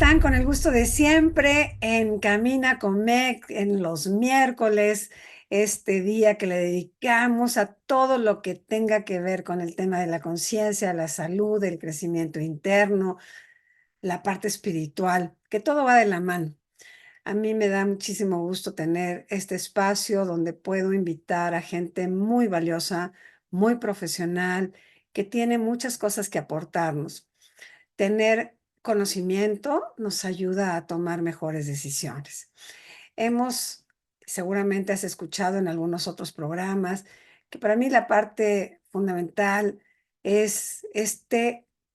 están? Con el gusto de siempre en Camina con Meg en los miércoles, este día que le dedicamos a todo lo que tenga que ver con el tema de la conciencia, la salud, el crecimiento interno, la parte espiritual, que todo va de la mano. A mí me da muchísimo gusto tener este espacio donde puedo invitar a gente muy valiosa, muy profesional, que tiene muchas cosas que aportarnos. Tener conocimiento nos ayuda a tomar mejores decisiones. Hemos, seguramente has escuchado en algunos otros programas, que para mí la parte fundamental es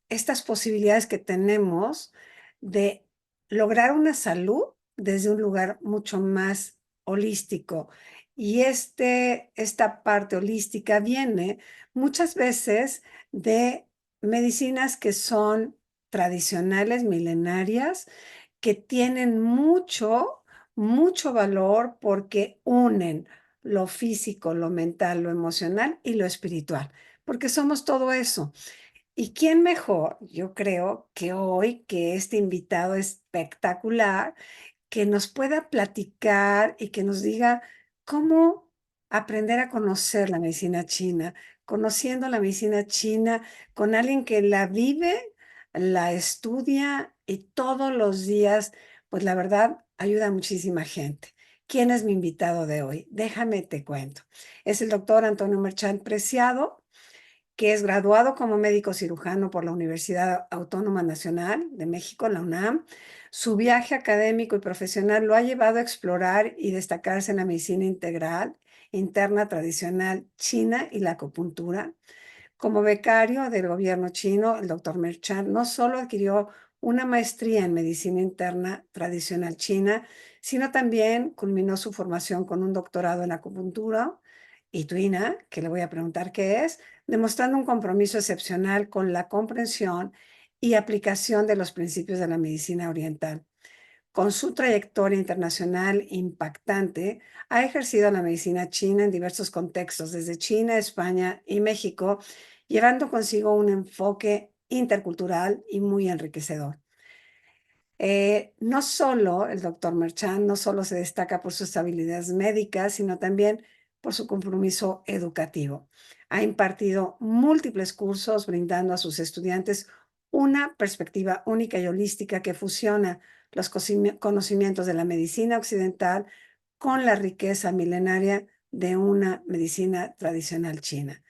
estas posibilidades que tenemos de lograr una salud desde un lugar mucho más holístico. Y esta parte holística viene muchas veces de medicinas que son tradicionales, milenarias, que tienen mucho valor porque unen lo físico, lo mental, lo emocional y lo espiritual, porque somos todo eso. ¿Y quién mejor? Yo creo que hoy, que este invitado espectacular, que nos pueda platicar y que nos diga cómo aprender a conocer la medicina china, conociendo la medicina china con alguien que la vive, la estudia y todos los días, pues la verdad, ayuda a muchísima gente. ¿Quién es mi invitado de hoy? Déjame te cuento. Es el doctor Antonio Merchant Preciado, que es graduado como médico cirujano por la Universidad Autónoma Nacional de México, la UNAM. Su viaje académico y profesional lo ha llevado a explorar y destacarse en la medicina integral, interna tradicional china y la acupuntura. Como becario del gobierno chino, el doctor Merchant no solo adquirió una maestría en medicina interna tradicional china, sino también culminó su formación con un doctorado en acupuntura y tuina, que le voy a preguntar qué es, demostrando un compromiso excepcional con la comprensión y aplicación de los principios de la medicina oriental. Con su trayectoria internacional impactante, ha ejercido la medicina china en diversos contextos, desde China, España y México, llevando consigo un enfoque intercultural y muy enriquecedor. No solo el doctor Merchant, no solo se destaca por sus habilidades médicas, sino también por su compromiso educativo. Ha impartido múltiples cursos brindando a sus estudiantes una perspectiva única y holística que fusiona los conocimientos de la medicina occidental con la riqueza milenaria de una medicina tradicional china.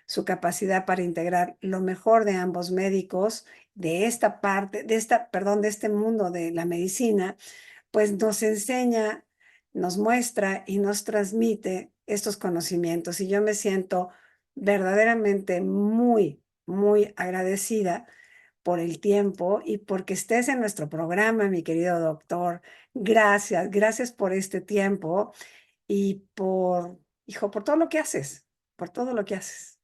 Su capacidad para integrar lo mejor de ambos médicos, de esta parte, de este mundo de la medicina, pues nos enseña, nos muestra y nos transmite estos conocimientos. Y yo me siento verdaderamente muy agradecida por el tiempo y porque estés en nuestro programa, mi querido doctor. Gracias por este tiempo y hijo, por todo lo que haces, por todo lo que haces.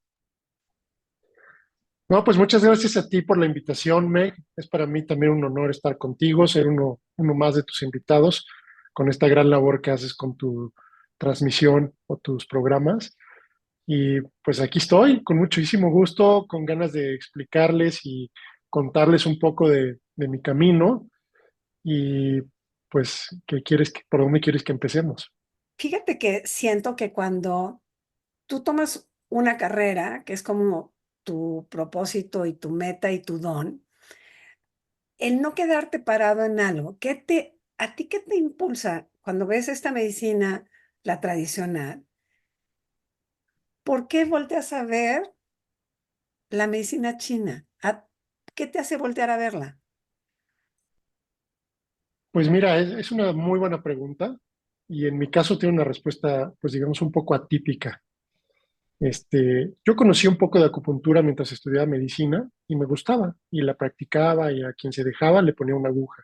No, pues muchas gracias a ti por la invitación, Meg. Es para mí también un honor estar contigo, ser uno más de tus invitados con esta gran labor que haces con tu transmisión o tus programas. Y pues aquí estoy, con muchísimo gusto, con ganas de explicarles y contarles un poco de mi camino y pues, por dónde quieres que empecemos? Fíjate que siento que cuando tú tomas una carrera, que es como tu propósito y tu meta y tu don, el no quedarte parado en algo, a ti qué te impulsa cuando ves esta medicina, la tradicional? ¿Por qué volteas a ver la medicina china? ¿Qué te hace voltear a verla? Pues mira, es una muy buena pregunta y en mi caso tiene una respuesta, pues digamos, un poco atípica. Yo conocí un poco de acupuntura mientras estudiaba medicina y me gustaba y la practicaba y a quien se dejaba le ponía una aguja.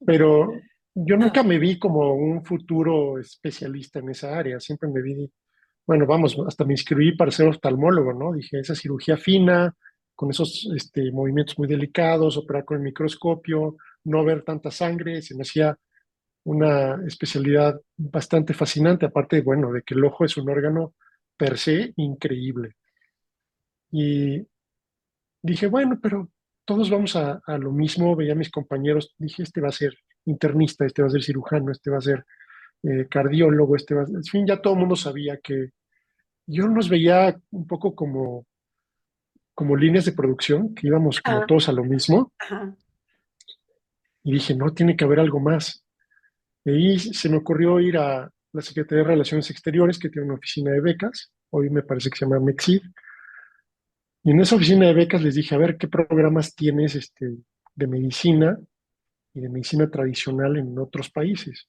Pero yo nunca me vi como un futuro especialista en esa área, siempre me vi, bueno, vamos, hasta me inscribí para ser oftalmólogo, ¿no? Dije, esa cirugía fina, con esos movimientos muy delicados, operar con el microscopio, no ver tanta sangre, se me hacía una especialidad bastante fascinante, aparte, bueno, de que el ojo es un órgano per se increíble. Y dije, bueno, pero todos vamos a lo mismo, veía a mis compañeros, dije, este va a ser internista, este va a ser cirujano, este va a ser cardiólogo, este va a ser, en fin, ya todo el mundo sabía que yo nos veía un poco como líneas de producción, que íbamos como Ah, todos a lo mismo, ajá. y dije, no, tiene que haber algo más. Y ahí se me ocurrió ir a la Secretaría de Relaciones Exteriores, que tiene una oficina de becas, hoy me parece que se llama MEXID, y en esa oficina de becas les dije, a ver, ¿qué programas tienes de medicina y de medicina tradicional en otros países?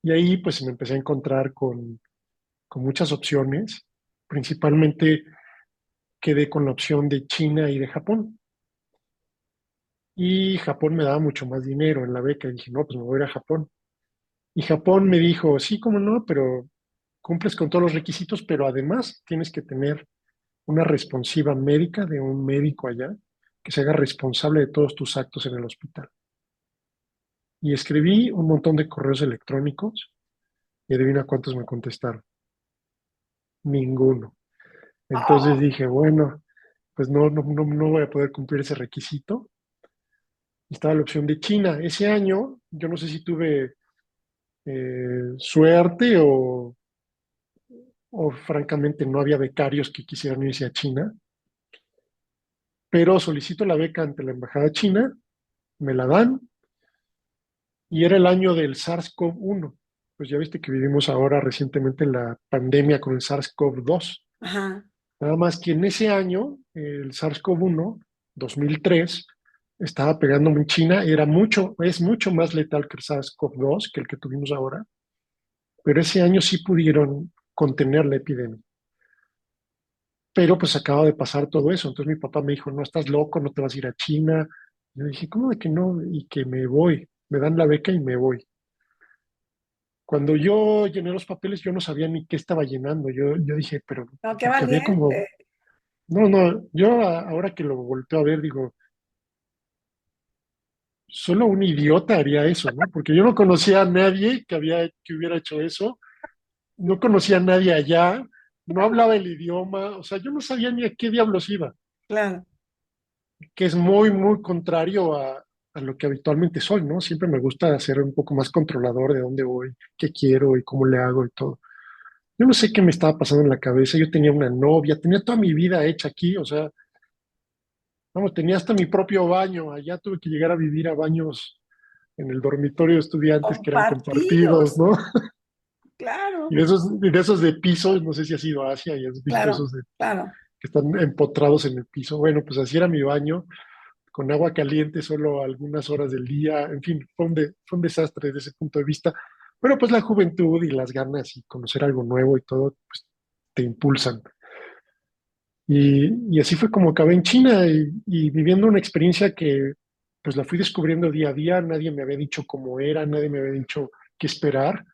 Y ahí pues me empecé a encontrar con muchas opciones, principalmente quedé con la opción de China y de Japón. Y Japón me daba mucho más dinero en la beca. Y dije, no, pues me voy a ir a Japón. Y Japón me dijo, sí, cómo no, pero cumples con todos los requisitos, pero además tienes que tener una responsiva médica de un médico allá que se haga responsable de todos tus actos en el hospital. Y escribí un montón de correos electrónicos y adivina cuántos me contestaron. Ninguno. Entonces Oh, dije, bueno, pues no voy a poder cumplir ese requisito. Y estaba la opción de China. Ese año, yo no sé si tuve suerte o francamente no había becarios que quisieran irse a China, pero solicito la beca ante la embajada china, me la dan y era el año del SARS-CoV-1. Pues ya viste que vivimos ahora recientemente la pandemia con el SARS-CoV-2. ajá. Nada más que en ese año, el SARS-CoV-1, 2003, estaba pegándome en China, es mucho más letal que el SARS-CoV-2, que el que tuvimos ahora, pero ese año sí pudieron contener la epidemia. Pero pues acaba de pasar todo eso. Entonces mi papá me dijo, no, estás loco, no te vas a ir a China. Yo dije, ¿cómo de que no? Y que me voy. Me dan la beca y me voy. Cuando yo llené los papeles, yo no sabía ni qué estaba llenando. Yo dije, pero No, qué porque había como, valiente. no, ahora que lo volteo a ver, digo, solo un idiota haría eso, ¿no? Porque yo no conocía a nadie que hubiera hecho eso. No conocía a nadie allá. No hablaba el idioma. O sea, yo no sabía ni a qué diablos iba. Claro. Que es muy contrario a lo que habitualmente soy, ¿no? Siempre me gusta ser un poco más controlador de dónde voy, qué quiero y cómo le hago y todo. Yo no sé qué me estaba pasando en la cabeza. Yo tenía una novia, tenía toda mi vida hecha aquí, o sea, vamos, tenía hasta mi propio baño. Allá tuve que llegar a vivir a baños en el dormitorio de estudiantes que eran compartidos, Compartidos. ¿no? Claro, Y de esos de piso, no sé si has ido a Asia y has visto claro, esos claro. que están empotrados en el piso. Bueno, pues así era mi baño con agua caliente solo algunas horas del día, en fin, fue un desastre desde ese punto de vista, pero pues la juventud y las ganas y conocer algo nuevo y todo, pues te impulsan. Y así fue como acabé en China y viviendo una experiencia que pues la fui descubriendo día a día, nadie me había dicho cómo era, nadie me había dicho qué esperar.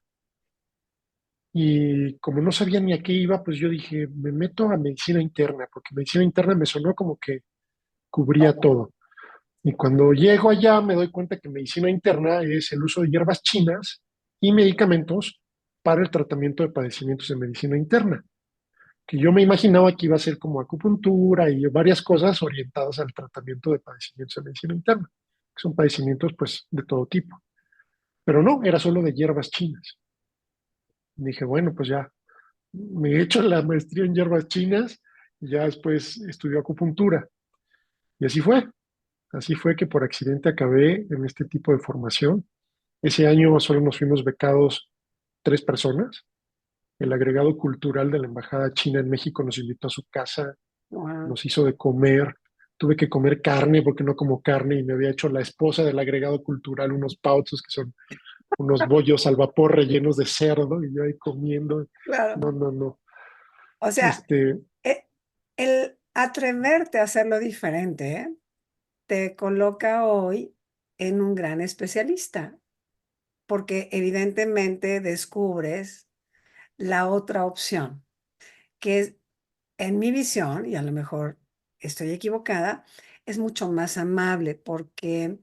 Y como no sabía ni a qué iba, pues yo dije, me meto a medicina interna, porque medicina interna me sonó como que cubría todo. Y cuando llego allá me doy cuenta que medicina interna es el uso de hierbas chinas y medicamentos para el tratamiento de padecimientos de medicina interna, que yo me imaginaba que iba a ser como acupuntura y varias cosas orientadas al tratamiento de padecimientos de medicina interna, que son padecimientos pues de todo tipo. Pero no, era solo de hierbas chinas. Y dije, bueno, pues ya me he hecho la maestría en hierbas chinas y ya después estudió acupuntura. Y así fue que por accidente acabé en este tipo de formación. Ese año solo nos fuimos becados 3 personas. El agregado cultural de la Embajada China en México nos invitó a su casa, Wow, nos hizo de comer. Tuve que comer carne porque no como carne y me había hecho la esposa del agregado cultural unos pautos que son unos bollos al vapor rellenos de cerdo y yo ahí comiendo. claro. No. O sea, Este, e- el atreverte a hacerlo diferente, te coloca hoy en un gran especialista, porque evidentemente descubres la otra opción, que es, en mi visión, y a lo mejor estoy equivocada, es mucho más amable, porque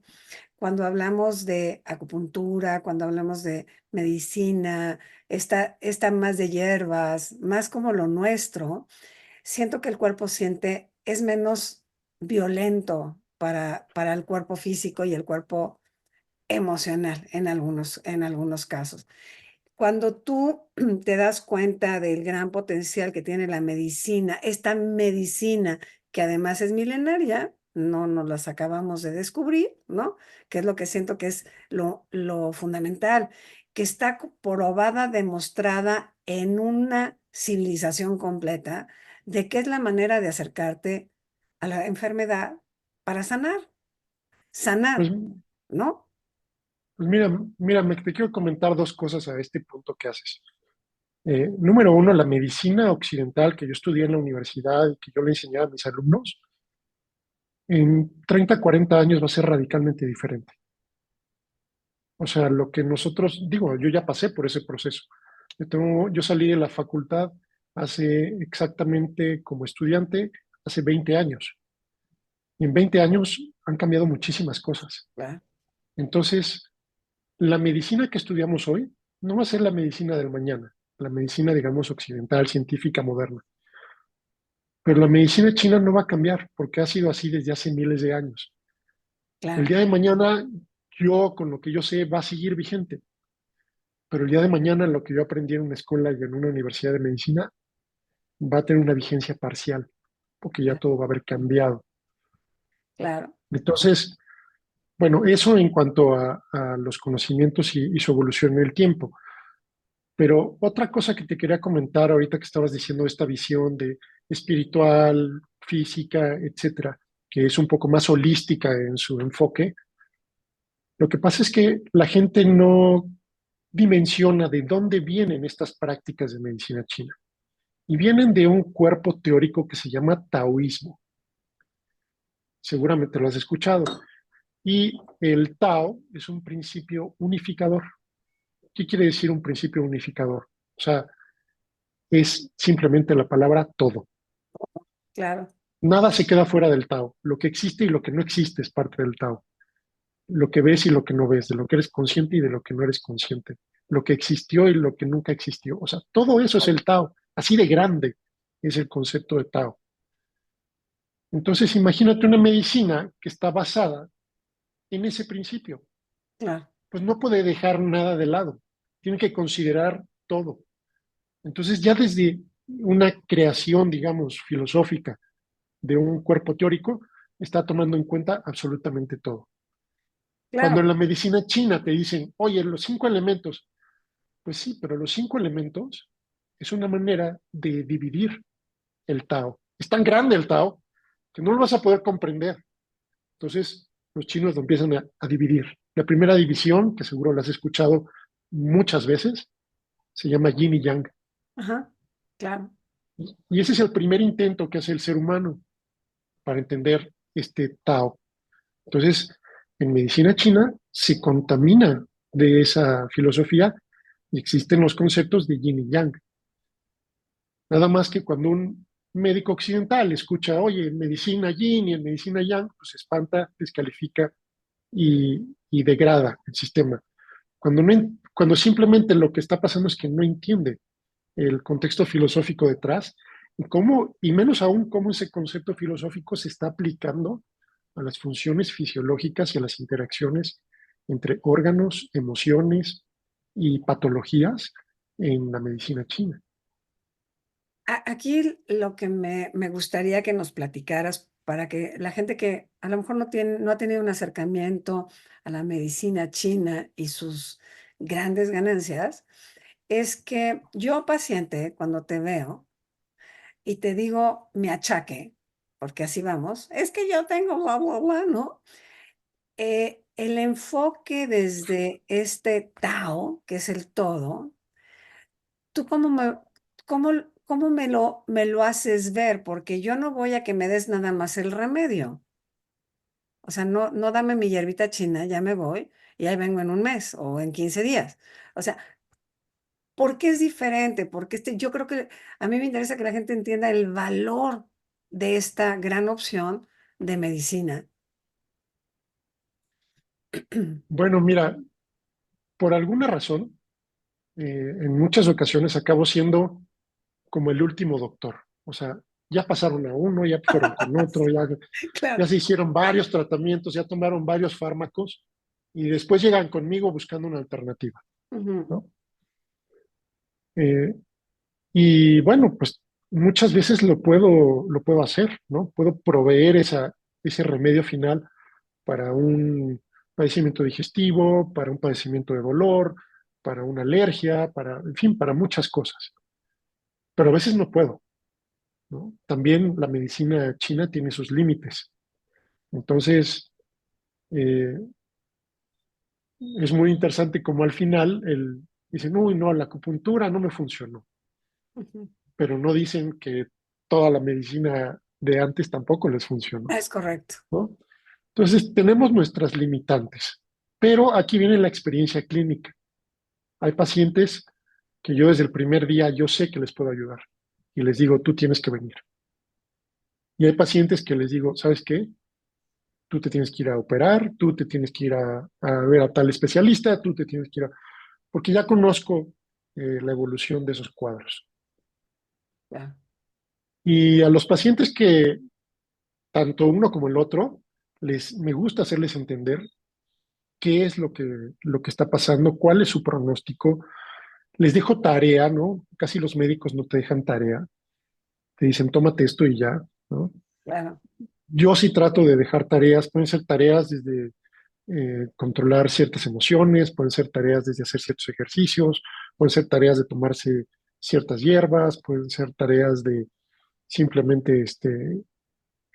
cuando hablamos de acupuntura, cuando hablamos de medicina, está más de hierbas, más como lo nuestro, siento que el cuerpo es menos violento, para el cuerpo físico y el cuerpo emocional en algunos casos. Cuando tú te das cuenta del gran potencial que tiene la medicina, esta medicina que además es milenaria, no nos las acabamos de descubrir, ¿no? Que es lo que siento que es lo fundamental, que está probada, demostrada en una civilización completa de qué es la manera de acercarte a la enfermedad para Pues, sanar, ¿no? pues mira, te quiero comentar dos cosas a este punto que haces. Número uno, la medicina occidental que yo estudié en la universidad y que yo le enseñaba a mis alumnos, en 30, 40 años va a ser radicalmente diferente. O sea, lo que nosotros, digo, yo ya pasé por ese proceso. Yo salí de la facultad hace exactamente como estudiante, hace 20 años. Y en 20 años han cambiado muchísimas cosas. Claro, Entonces, la medicina que estudiamos hoy no va a ser la medicina del mañana, la medicina, digamos, occidental, científica, moderna. Pero la medicina china no va a cambiar porque ha sido así desde hace miles de años. El claro, día de mañana, yo, con lo que yo sé, va a seguir vigente. Pero el día de mañana, lo que yo aprendí en una escuela y en una universidad de medicina va a tener una vigencia parcial, porque ya todo va a haber cambiado. claro, Entonces, bueno, eso en cuanto a los conocimientos y su evolución en el tiempo. Pero otra cosa que te quería comentar ahorita que estabas diciendo esta visión de espiritual, física, etcétera, que es un poco más holística en su enfoque, lo que pasa es que la gente no dimensiona de dónde vienen estas prácticas de medicina china. Y vienen de un cuerpo teórico que se llama taoísmo. Seguramente lo has escuchado. Y el Tao es un principio unificador. ¿Qué quiere decir un principio unificador? O sea, es simplemente la palabra todo. claro, Nada se queda fuera del Tao. Lo que existe y lo que no existe es parte del Tao. Lo que ves y lo que no ves, de lo que eres consciente y de lo que no eres consciente. Lo que existió y lo que nunca existió. O sea, todo eso es el Tao. Así de grande es el concepto de Tao. Entonces, imagínate una medicina que está basada en ese principio. claro, Pues no puede dejar nada de lado. Tiene que considerar todo. Entonces, ya desde una creación, digamos, filosófica de un cuerpo teórico, está tomando en cuenta absolutamente todo. Cuando en claro, la medicina china te dicen, oye, los 5 elementos, pues sí, pero los 5 elementos es una manera de dividir el Tao. Es tan grande el Tao que no lo vas a poder comprender. Entonces, los chinos lo empiezan a dividir. La primera división, que seguro la has escuchado muchas veces, se llama yin y yang. ajá, claro, Y ese es el primer intento que hace el ser humano para entender este Tao. Entonces, en medicina china se contamina de esa filosofía y existen los conceptos de yin y yang. Nada más que cuando un médico occidental escucha, oye, en medicina yin y en medicina yang, pues se espanta, descalifica y degrada el sistema. Cuando simplemente lo que está pasando es que no entiende el contexto filosófico detrás y cómo, y menos aún cómo ese concepto filosófico se está aplicando a las funciones fisiológicas y a las interacciones entre órganos, emociones y patologías en la medicina china. Aquí lo que me gustaría que nos platicaras para que la gente que a lo mejor no ha tenido un acercamiento a la medicina china y sus grandes ganancias, es que yo paciente, cuando te veo y te digo mi achaque, porque así vamos, es que yo tengo bla, bla, bla, ¿no? El enfoque desde este Tao, que es el todo, ¿tú cómo, cómo me lo haces ver? Porque yo no voy a que me des nada más el remedio. O sea, no dame mi hierbita china, ya me voy y ahí vengo en un mes o en 15 días. O sea, ¿por qué es diferente? Porque yo creo que a mí me interesa que la gente entienda el valor de esta gran opción de medicina. Bueno, mira, por alguna razón, en muchas ocasiones acabo siendo como el último doctor. O sea, ya pasaron a uno, ya fueron con otro, ya Claro. se hicieron varios tratamientos, ya tomaron varios fármacos y después llegan conmigo buscando una alternativa, Ujú, ¿no? Eh, y bueno, pues muchas veces lo puedo hacer, ¿no? Puedo proveer ese remedio final para un padecimiento digestivo, para un padecimiento de dolor, para una alergia, en fin, para muchas cosas. Pero a veces no puedo, ¿no? También la medicina china tiene sus límites. Entonces, eh, es muy interesante como al final dicen, uy, no, la acupuntura no me funcionó, ujú. pero no dicen que toda la medicina de antes tampoco les funcionó, Es correcto. ¿no? Entonces, tenemos nuestras limitantes, pero aquí viene la experiencia clínica. Hay pacientes que yo desde el primer día yo sé que les puedo ayudar y les digo, tú tienes que venir. Y hay pacientes que les digo, ¿sabes qué? Tú te tienes que ir a operar, tú te tienes que ir a ver a tal especialista, tú te tienes que ir a... Porque ya conozco la evolución de esos cuadros. Ya. Y a los pacientes que, tanto uno como el otro, me gusta hacerles entender qué es lo que está pasando, cuál es su pronóstico. Les dejo tarea, ¿no? Casi los médicos no te dejan tarea. Te dicen, tómate esto y ya, ¿no? Claro. Yo sí trato de dejar tareas, pueden ser tareas desde controlar ciertas emociones, pueden ser tareas desde hacer ciertos ejercicios, pueden ser tareas de tomarse ciertas hierbas, pueden ser tareas de simplemente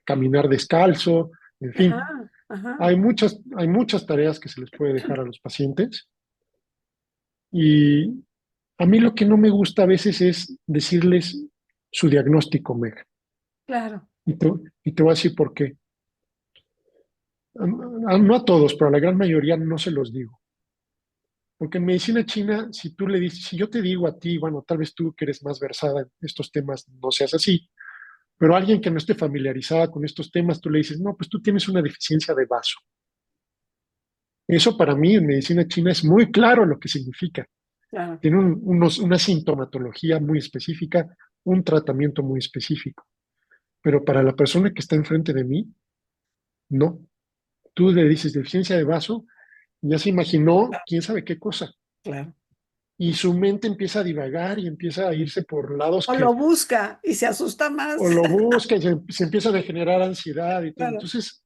caminar descalzo, en Ajá, fin, ajá. hay muchas tareas que se les puede dejar a los pacientes y a mí lo que no me gusta a veces es decirles su diagnóstico, Meg, Claro. y te, y te voy a decir por qué. No a todos, pero a la gran mayoría no se los digo. Porque en medicina china, si tú le dices, si yo te digo a ti, bueno, tal vez tú que eres más versada en estos temas no seas así, pero alguien que no esté familiarizada con estos temas, tú le dices, no, pues tú tienes una deficiencia de vaso. Eso para mí en medicina china es muy claro lo que significa. Claro. Tiene una sintomatología muy específica, un tratamiento muy específico. Pero para la persona que está enfrente de mí, no. Tú le dices deficiencia de vaso, y ya se imaginó quién sabe qué cosa. Claro. Y su mente empieza a divagar y empieza a irse por lados O lo busca y se asusta o más. lo busca y se empieza a generar ansiedad y todo. Claro. Entonces,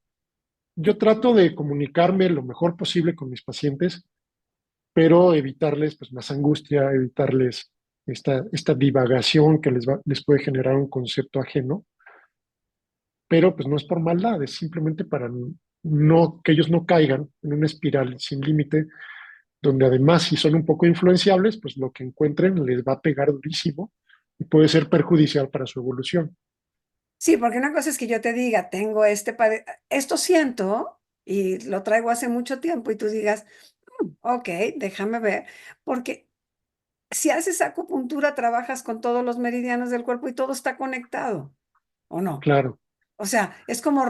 yo trato de comunicarme lo mejor posible con mis pacientes, pero evitarles pues, más angustia, evitarles esta divagación que les puede generar un concepto ajeno, pero pues no es por maldad, es simplemente para no, que ellos no caigan en una espiral sin límite, donde además si son un poco influenciables, pues lo que encuentren les va a pegar durísimo y puede ser perjudicial para su evolución. Sí, porque una cosa es que yo te diga, tengo esto siento y lo traigo hace mucho tiempo y tú digas, ok, déjame ver, porque si haces acupuntura trabajas con todos los meridianos del cuerpo y todo está conectado, ¿o no? Claro. O sea, es como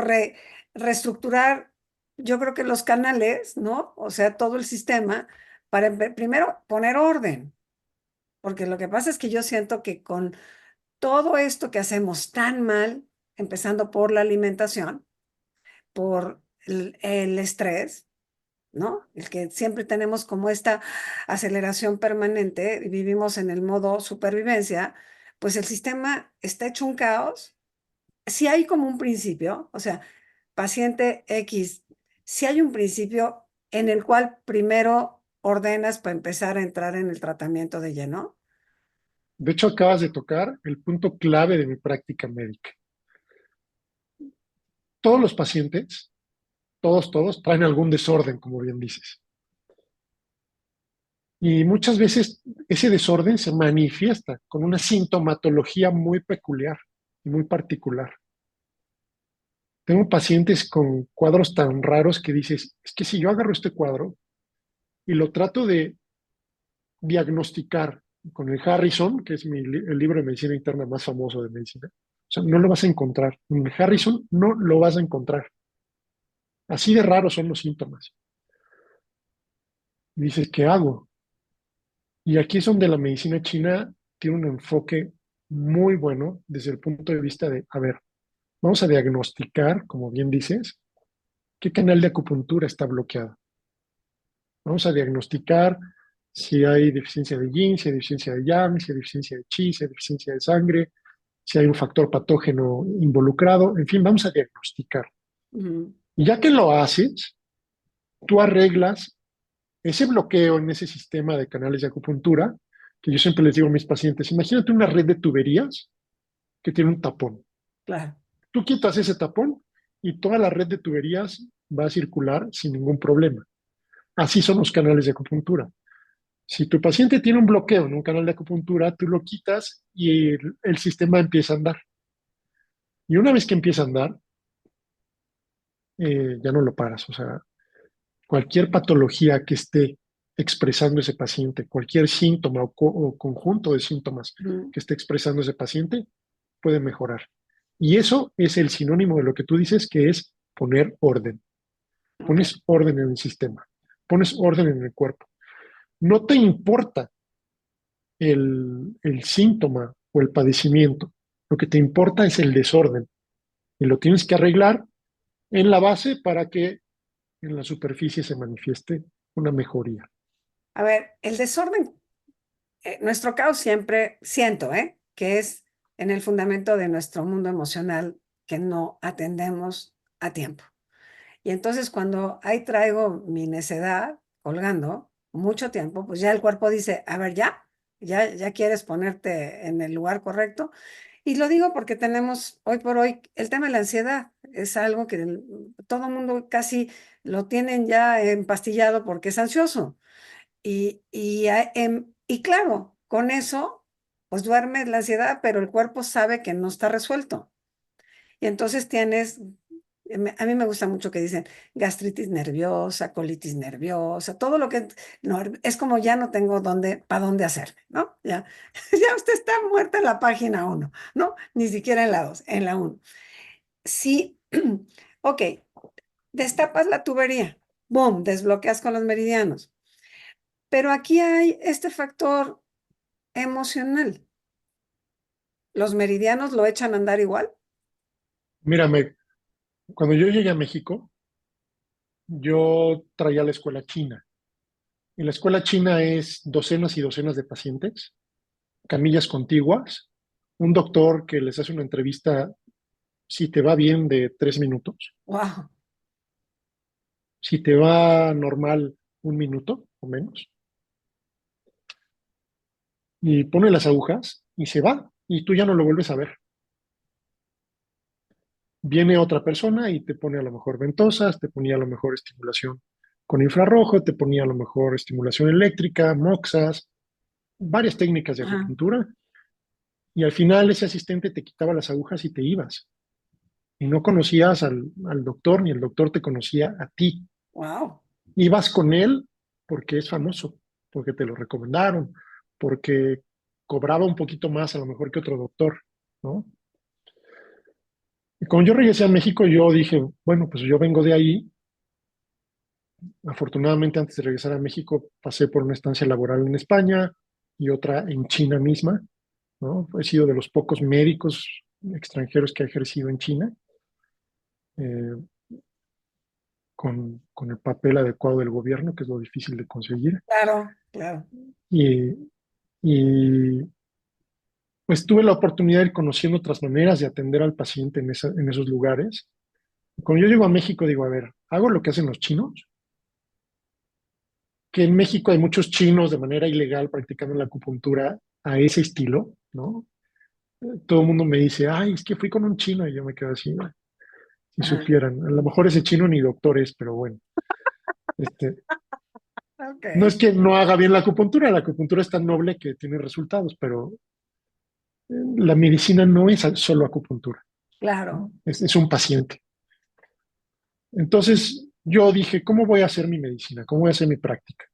reestructurar, yo creo que los canales, ¿no? O sea, todo el sistema para primero poner orden, porque lo que pasa es que yo siento que con todo esto que hacemos tan mal, empezando por la alimentación, por el estrés, ¿no? El que siempre tenemos como esta aceleración permanente y vivimos en el modo supervivencia, pues el sistema está hecho un caos. Si hay como un principio, o sea, paciente X, si hay un principio en el cual primero ordenas para empezar a entrar en el tratamiento de lleno. De hecho, acabas de tocar el punto clave de mi práctica médica. Todos los pacientes, todos, traen algún desorden, como bien dices. Y muchas veces ese desorden se manifiesta con una sintomatología muy peculiar y muy particular. Tengo pacientes con cuadros tan raros que dices, es que si yo agarro este cuadro y lo trato de diagnosticar con el Harrison, que es el libro de medicina interna más famoso de medicina, o sea, no lo vas a encontrar. En el Harrison no lo vas a encontrar. Así de raros son los síntomas. Y dices, ¿qué hago? Y aquí es donde la medicina china tiene un enfoque muy bueno desde el punto de vista de, a ver, vamos a diagnosticar, como bien dices, qué canal de acupuntura está bloqueado. Vamos a diagnosticar si hay deficiencia de yin, si hay deficiencia de yang, si hay deficiencia de chi, si hay deficiencia de sangre, si hay un factor patógeno involucrado. En fin, vamos a diagnosticar. Ujú. Y ya que lo haces, tú arreglas ese bloqueo en ese sistema de canales de acupuntura, que yo siempre les digo a mis pacientes, imagínate una red de tuberías que tiene un tapón. Claro. Tú quitas ese tapón y toda la red de tuberías va a circular sin ningún problema. Así son los canales de acupuntura. Si tu paciente tiene un bloqueo en un canal de acupuntura, tú lo quitas y el sistema empieza a andar. Y una vez que empieza a andar, ya no lo paras. O sea, cualquier patología que esté expresando ese paciente, cualquier síntoma o conjunto de síntomas Ujú. que esté expresando ese paciente, puede mejorar. Y eso es el sinónimo de lo que tú dices, que es poner orden. Ok. Pones orden en el sistema, pones orden en el cuerpo. No te importa el síntoma o el padecimiento, lo que te importa es el desorden y lo tienes que arreglar en la base para que en la superficie se manifieste una mejoría. A ver, el desorden, nuestro caos siempre siento, que es en el fundamento de nuestro mundo emocional que no atendemos a tiempo. Y entonces cuando ahí traigo mi necedad colgando mucho tiempo, pues ya el cuerpo dice, a ver, ya quieres ponerte en el lugar correcto. Y lo digo porque tenemos hoy por hoy el tema de la ansiedad. Es algo que todo el mundo casi lo tienen ya empastillado porque es ansioso. Y claro, con eso, pues duerme la ansiedad, pero el cuerpo sabe que no está resuelto. Y entonces tienes, a mí me gusta mucho que dicen gastritis nerviosa, colitis nerviosa, todo lo que, no, es como ya no tengo dónde, para dónde hacerme, ¿no? Ya, ya usted está muerta en la página uno, ¿no? Ni siquiera en la 2, en la uno. Sí, ok, destapas la tubería, boom, desbloqueas con los meridianos. Pero aquí hay este factor emocional. ¿Los meridianos lo echan a andar igual? Mírame, cuando yo llegué a México, yo traía la escuela china. Y la escuela china es docenas y docenas de pacientes, camillas contiguas, un doctor que les hace una entrevista, si te va bien, de 3 minutos, Wow. si te va normal, 1 minuto o menos, y pone las agujas y se va, y tú ya no lo vuelves a ver. Viene otra persona y te pone a lo mejor ventosas, te ponía a lo mejor estimulación con infrarrojo, te ponía a lo mejor estimulación eléctrica, moxas, varias técnicas de Ajá. acupuntura, y al final ese asistente te quitaba las agujas y te ibas. Y no conocías al doctor, ni el doctor te conocía a ti. Wow. Ibas con él porque es famoso, porque te lo recomendaron, porque cobraba un poquito más a lo mejor que otro doctor, ¿no? Y cuando yo regresé a México, yo dije, bueno, pues yo vengo de ahí. Afortunadamente, antes de regresar a México, pasé por una estancia laboral en España y otra en China misma, ¿no? He sido de los pocos médicos extranjeros que ha ejercido en China, eh, con el papel adecuado del gobierno, que es lo difícil de conseguir. Claro, claro. Y, y pues tuve la oportunidad de ir conociendo otras maneras de atender al paciente en esos lugares. Cuando yo llego a México, digo, a ver, hago lo que hacen los chinos, que en México hay muchos chinos de manera ilegal practicando la acupuntura a ese estilo, ¿no? Todo el mundo me dice, ay, es que fui con un chino y yo me quedo así, "Ah, si Ajá. supieran, a lo mejor ese chino ni doctor es, pero bueno, este, Ok. no es que no haga bien la acupuntura es tan noble que tiene resultados, pero la medicina no es solo acupuntura, Claro. ¿no? Es un paciente. Entonces yo dije, ¿cómo voy a hacer mi medicina? ¿Cómo voy a hacer mi práctica?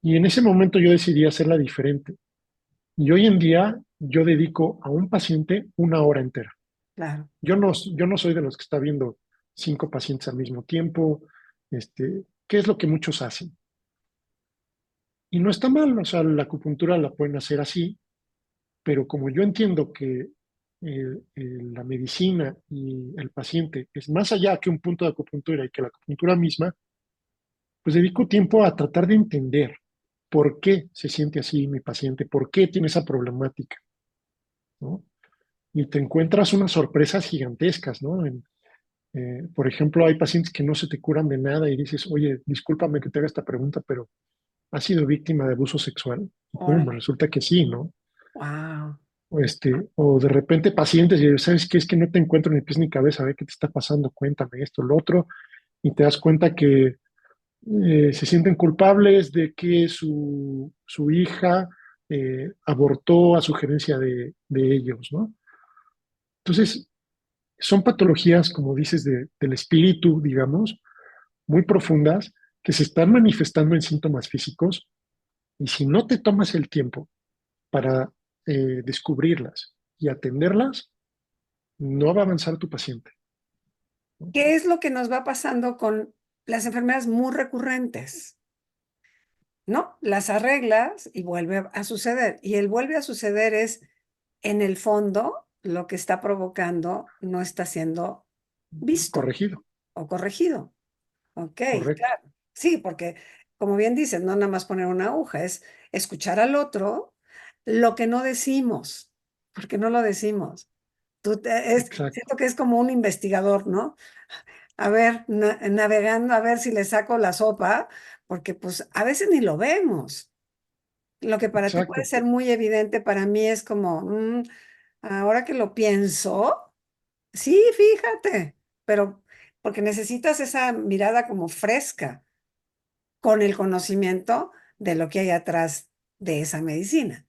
Y en ese momento yo decidí hacerla diferente. Y hoy en día yo dedico a un paciente 1 hora entera. Claro. Yo no soy de los que está viendo 5 pacientes al mismo tiempo, que es lo que muchos hacen. Y no está mal, o sea, la acupuntura la pueden hacer así, pero como yo entiendo que la medicina y el paciente es más allá que un punto de acupuntura y que la acupuntura misma, pues dedico tiempo a tratar de entender por qué se siente así mi paciente, por qué tiene esa problemática, ¿no? Y te encuentras unas sorpresas gigantescas, ¿no? Por ejemplo, hay pacientes que no se te curan de nada y dices, oye, discúlpame que te haga esta pregunta, pero ¿has sido víctima de abuso sexual? Y pum, Órale, resulta que sí, ¿no? wow. O de repente pacientes y ¿sabes qué? Es que no te encuentro ni pies ni cabeza, a ver qué te está pasando, cuéntame esto, lo otro, y te das cuenta que se sienten culpables de que su hija abortó a sugerencia de ellos, ¿no? Entonces, son patologías, como dices, del espíritu, digamos, muy profundas, que se están manifestando en síntomas físicos, y si no te tomas el tiempo para descubrirlas y atenderlas, no va a avanzar tu paciente, ¿no? ¿Qué es lo que nos va pasando con las enfermedades muy recurrentes? ¿No? Las arreglas y vuelve a suceder. Y el vuelve a suceder es, en el fondo, lo que está provocando no está siendo visto Corregido, o corregido. Ok, correcto, claro. Sí, porque como bien dices, no nada más poner una aguja, es escuchar al otro lo que no decimos, porque no lo decimos. exacto, Siento que es como un investigador, ¿no? A ver, navegando a ver si le saco la sopa, porque pues a veces ni lo vemos. Lo que para ti puede exacto, ser muy evidente, para mí es como, ahora que lo pienso, sí, fíjate, pero porque necesitas esa mirada como fresca, con el conocimiento de lo que hay atrás de esa medicina,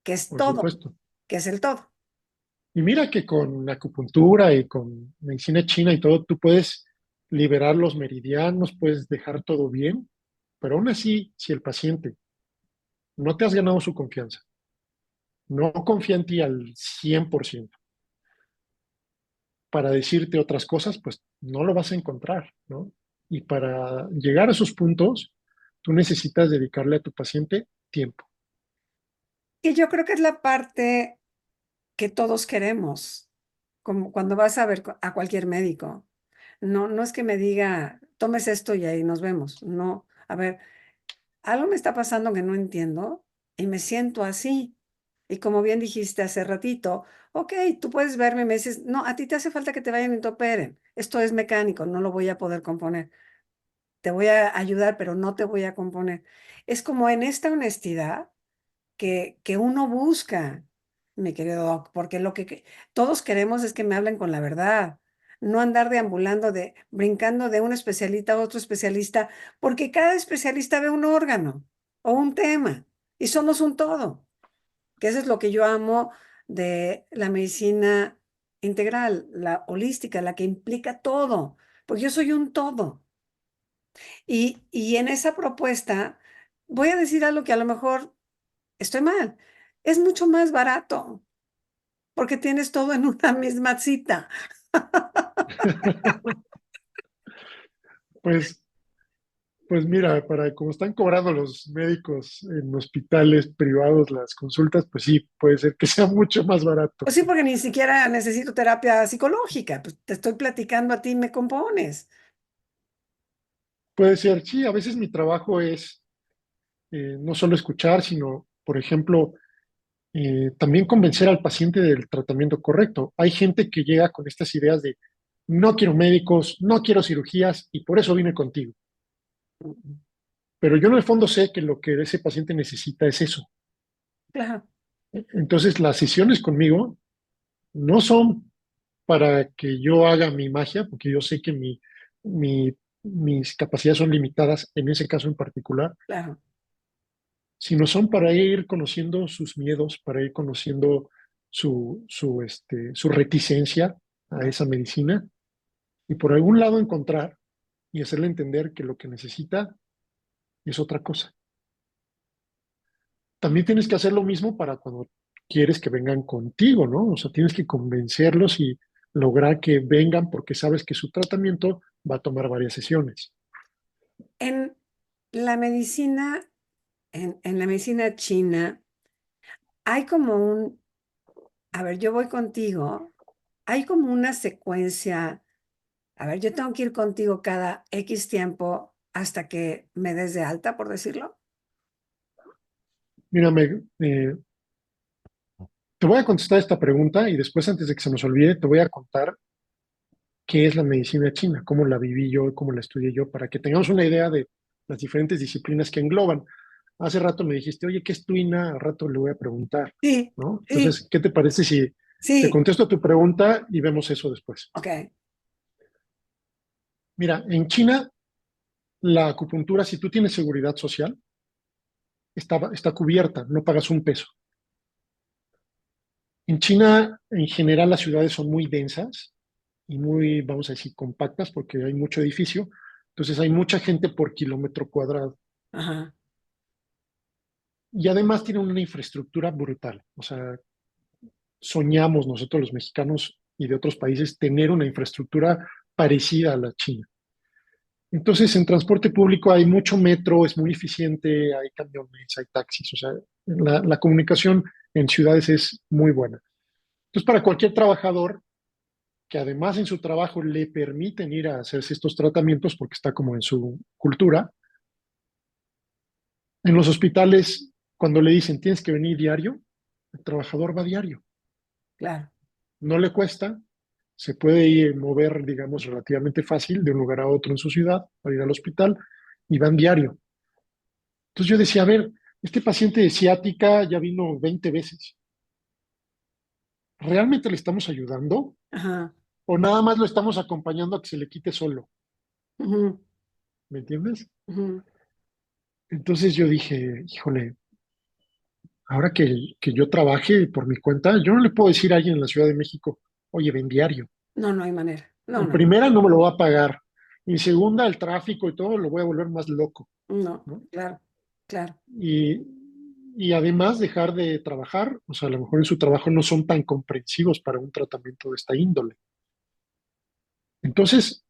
que es por todo, supuesto. que es el todo. Y mira que con acupuntura y con medicina china y todo, tú puedes liberar los meridianos, puedes dejar todo bien, pero aún así, si el paciente no te has ganado su confianza, no confía en ti al 100% para decirte otras cosas, pues no lo vas a encontrar, ¿no? Y para llegar a esos puntos, tú necesitas dedicarle a tu paciente tiempo. Y yo creo que es la parte que todos queremos, como cuando vas a ver a cualquier médico. No, no es que me diga, tomes esto y ahí nos vemos. No, a ver, algo me está pasando que no entiendo y me siento así. Y como bien dijiste hace ratito, ok, tú puedes verme y me dices, no, a ti te hace falta que te vayan y te operen. Esto es mecánico, no lo voy a poder componer. Te voy a ayudar, pero no te voy a componer. Es como en esta honestidad que uno busca, mi querido Doc, porque todos queremos es que me hablen con la verdad, no andar deambulando, brincando de un especialista a otro especialista, porque cada especialista ve un órgano o un tema y somos un todo, que eso es lo que yo amo de la medicina integral, la holística, la que implica todo, porque yo soy un todo. Y en esa propuesta voy a decir algo que a lo mejor estoy mal. Es mucho más barato porque tienes todo en una misma cita. Pues, pues mira, para como están cobrando los médicos en hospitales privados las consultas, pues sí, puede ser que sea mucho más barato. Pues sí, porque ni siquiera necesito terapia psicológica. Pues te estoy platicando a ti, me compones. Puede ser, sí, a veces mi trabajo es no solo escuchar, sino, por ejemplo, también convencer al paciente del tratamiento correcto. Hay gente que llega con estas ideas de no quiero médicos, no quiero cirugías y por eso vine contigo. Pero yo en el fondo sé que lo que ese paciente necesita es eso. Claro, Entonces, las sesiones conmigo no son para que yo haga mi magia, porque yo sé que mi- mis capacidades son limitadas en ese caso en particular, claro. sino son para ir conociendo sus miedos, para ir conociendo su reticencia a esa medicina y por algún lado encontrar y hacerle entender que lo que necesita es otra cosa. También tienes que hacer lo mismo para cuando quieres que vengan contigo, ¿no? O sea, tienes que convencerlos y lograr que vengan porque sabes que su tratamiento va a tomar varias sesiones. En la medicina, en la medicina china, hay como a ver, yo voy contigo, hay como una secuencia, a ver, yo tengo que ir contigo cada X tiempo hasta que me des de alta, por decirlo. Mira, te voy a contestar esta pregunta y después, antes de que se nos olvide, te voy a contar qué es la medicina china, cómo la viví yo, cómo la estudié yo, para que tengamos una idea de las diferentes disciplinas que engloban. Hace rato me dijiste, oye, ¿qué es tuina? Al rato le voy a preguntar, Sí, ¿no? sí, Entonces, ¿qué te parece si te sí, contesto tu pregunta y vemos eso después? ok, Mira, en China, la acupuntura, si tú tienes seguridad social, está cubierta, no pagas un peso. En China, en general, las ciudades son muy densas y muy, vamos a decir, compactas porque hay mucho edificio. Entonces hay mucha gente por kilómetro cuadrado. ajá, Y además tiene una infraestructura brutal. O sea, soñamos nosotros los mexicanos y de otros países tener una infraestructura parecida a la China. Entonces, en transporte público hay mucho metro, es muy eficiente, hay camiones, hay taxis. O sea, la comunicación en ciudades es muy buena. Entonces, para cualquier trabajador que además en su trabajo le permiten ir a hacerse estos tratamientos porque está como en su cultura. En los hospitales, cuando le dicen tienes que venir diario, el trabajador va diario. claro. No le cuesta, se puede ir, mover, digamos, relativamente fácil de un lugar a otro en su ciudad para ir al hospital y van diario. Entonces yo decía, a ver, este paciente de ciática ya vino 20 veces. ¿Realmente le estamos ayudando Ajá, o nada más lo estamos acompañando a que se le quite solo? ujú, ¿Me entiendes? ujú. Entonces yo dije, híjole, ahora que yo trabaje por mi cuenta, yo no le puedo decir a alguien en la Ciudad de México, oye, ven diario. No, no hay manera. No, En no, no, primera, no me lo va a pagar. En segunda, el tráfico y todo lo voy a volver más loco, no, ¿no? claro, claro. Y, y además dejar de trabajar, o sea, a lo mejor en su trabajo no son tan comprensivos para un tratamiento de esta índole. Entonces,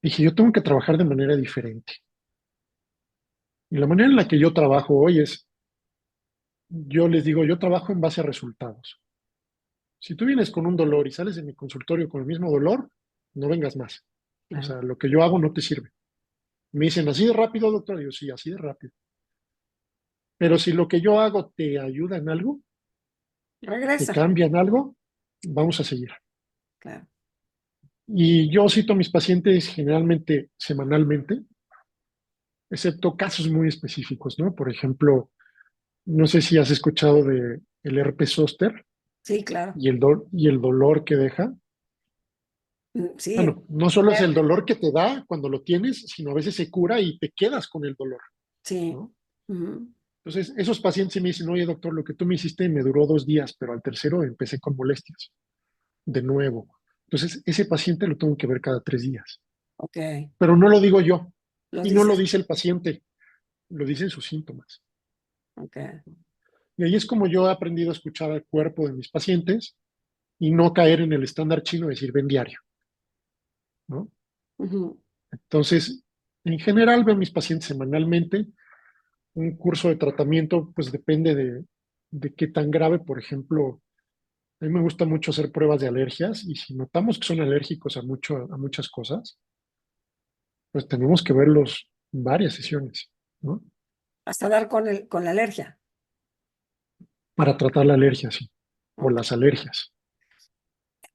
dije, yo tengo que trabajar de manera diferente. Y la manera en la que yo trabajo hoy es, yo les digo, yo trabajo en base a resultados. Si tú vienes con un dolor y sales de mi consultorio con el mismo dolor, no vengas más. O Claro. sea, lo que yo hago no te sirve. Me dicen, ¿así de rápido, doctor? Y yo, sí, así de rápido. Pero si lo que yo hago te ayuda en algo, te Regresa. cambia en algo, vamos a seguir. Claro. Y yo cito a mis pacientes generalmente semanalmente, excepto casos muy específicos, ¿no? Por ejemplo, no sé si has escuchado de el herpes zóster Sí, claro. y el dolor que deja. Sí, Bueno, no solo es el dolor que te da cuando lo tienes, sino a veces se cura y te quedas con el dolor, sí. ¿no? Ujú. Entonces, esos pacientes sí me dicen, oye, doctor, lo que tú me hiciste me duró 2 días, pero al tercero empecé con molestias, de nuevo. Entonces, ese paciente lo tengo que ver cada 3 días. Ok. Pero no lo digo yo Lo y no lo dices. dice el paciente, lo dicen sus síntomas. Ok. Y ahí es como yo he aprendido a escuchar al cuerpo de mis pacientes y no caer en el estándar chino de decir ven diario, ¿no? Ujú. Entonces, en general veo a mis pacientes semanalmente. Un curso de tratamiento, pues depende de qué tan grave. Por ejemplo, a mí me gusta mucho hacer pruebas de alergias y si notamos que son alérgicos a muchas cosas, pues tenemos que verlos varias sesiones, ¿no? Hasta dar con la alergia. Para tratar la alergia, sí, o Ok. las alergias.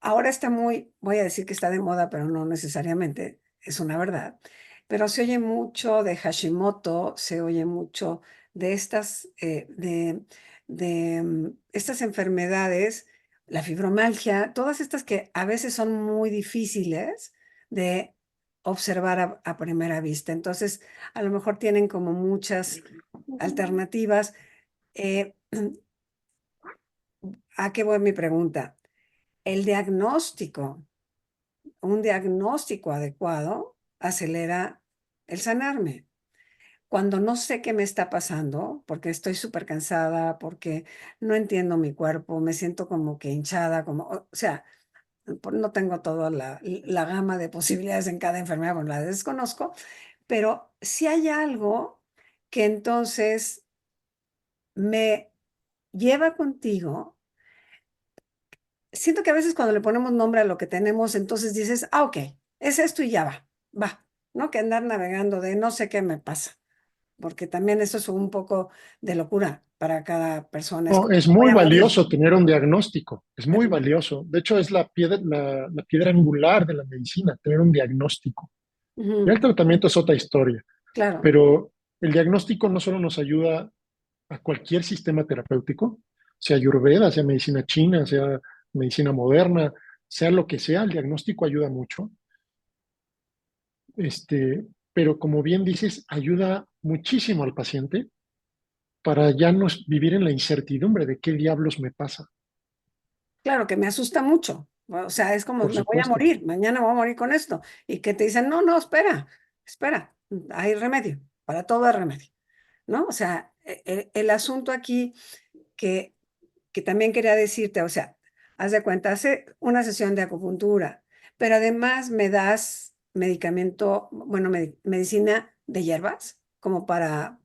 Ahora está muy, voy a decir que está de moda, pero no necesariamente es una verdad. Pero se oye mucho de Hashimoto, se oye mucho de estas enfermedades, la fibromialgia, todas estas que a veces son muy difíciles de observar a primera vista. Entonces, a lo mejor tienen como muchas alternativas. Eh, ¿A qué voy mi pregunta? El diagnóstico. Un diagnóstico adecuado acelera el sanarme. Cuando no sé qué me está pasando, porque estoy súper cansada, porque no entiendo mi cuerpo, me siento como que hinchada, o sea, no tengo toda la gama de posibilidades en cada enfermedad, bueno, la desconozco, pero si hay algo que entonces me lleva contigo. Siento que a veces cuando le ponemos nombre a lo que tenemos, entonces dices, ah, ok, es esto y ya va, ¿no? Que andar navegando de no sé qué me pasa, porque también eso es un poco de locura para cada persona. Es No, como, es voy muy a morir. valioso tener un diagnóstico, es muy Ujú, valioso. De hecho, es la piedra angular de la medicina, tener un diagnóstico. Y ujú, el tratamiento es otra historia, claro, pero el diagnóstico no solo nos ayuda a cualquier sistema terapéutico, sea Ayurveda, sea medicina china, sea medicina moderna, sea lo que sea, el diagnóstico ayuda mucho. Pero como bien dices, ayuda muchísimo al paciente para ya no vivir en la incertidumbre de qué diablos me pasa, claro que me asusta mucho. O sea, es como, por me voy a supuesto. morir, mañana voy a morir con esto. Y que te dicen, no, no, espera, hay remedio, para todo hay remedio, ¿no? O sea, el asunto aquí que también quería decirte, o sea, haz de cuenta, hace una sesión de acupuntura, pero además me das medicamento, bueno, medicina de hierbas, como para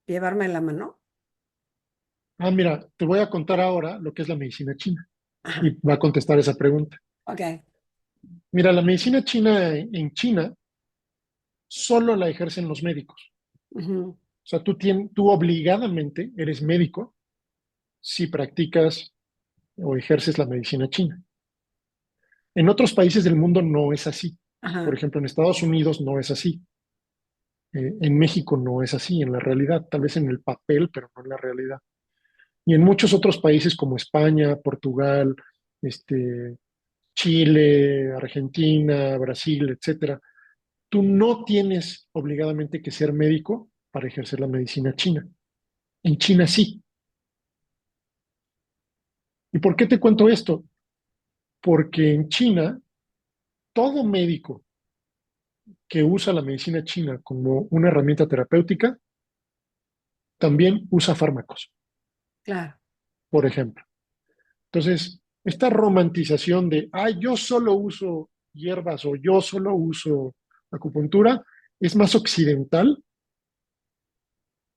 llevarme en la mano. Ah, mira, te voy a contar ahora lo que es la medicina china y Ajá, va a contestar esa pregunta. ok. Mira, la medicina china en China solo la ejercen los médicos. Ujú, O sea, tú obligadamente eres médico si practicas o ejerces la medicina china. En otros países del mundo no es así. Por ajá, ejemplo, en Estados Unidos no es así. En México no es así en la realidad, tal vez en el papel, pero no en la realidad. Y en muchos otros países como España, Portugal, este, Chile, Argentina, Brasil, etcétera, tú no tienes obligadamente que ser médico para ejercer la medicina china. En China sí. ¿Y por qué te cuento esto? Porque en China todo médico que usa la medicina china como una herramienta terapéutica también usa fármacos, claro. por ejemplo. Entonces, esta romantización de, ay, yo solo uso hierbas o yo solo uso acupuntura, es más occidental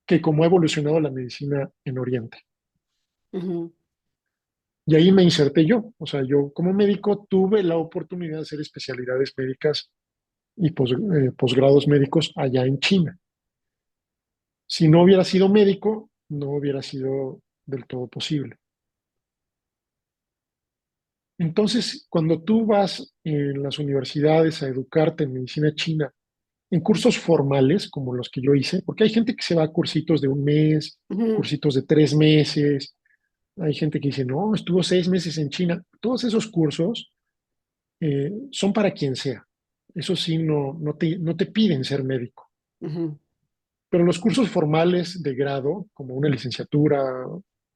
que como ha evolucionado la medicina en Oriente. Ujú, Y ahí me inserté yo. O sea, yo como médico tuve la oportunidad de hacer especialidades médicas y posgrados médicos allá en China. Si no hubiera sido médico, no hubiera sido del todo posible. Entonces, cuando tú vas en las universidades a educarte en medicina china, en cursos formales como los que yo hice, porque hay gente que se va a cursitos de un mes, ujú, cursitos de 3 meses, hay gente que dice, no, estuvo 6 meses en China. Todos esos cursos son para quien sea. Eso sí, no te piden ser médico. ujú. Pero los cursos formales de grado, como una licenciatura,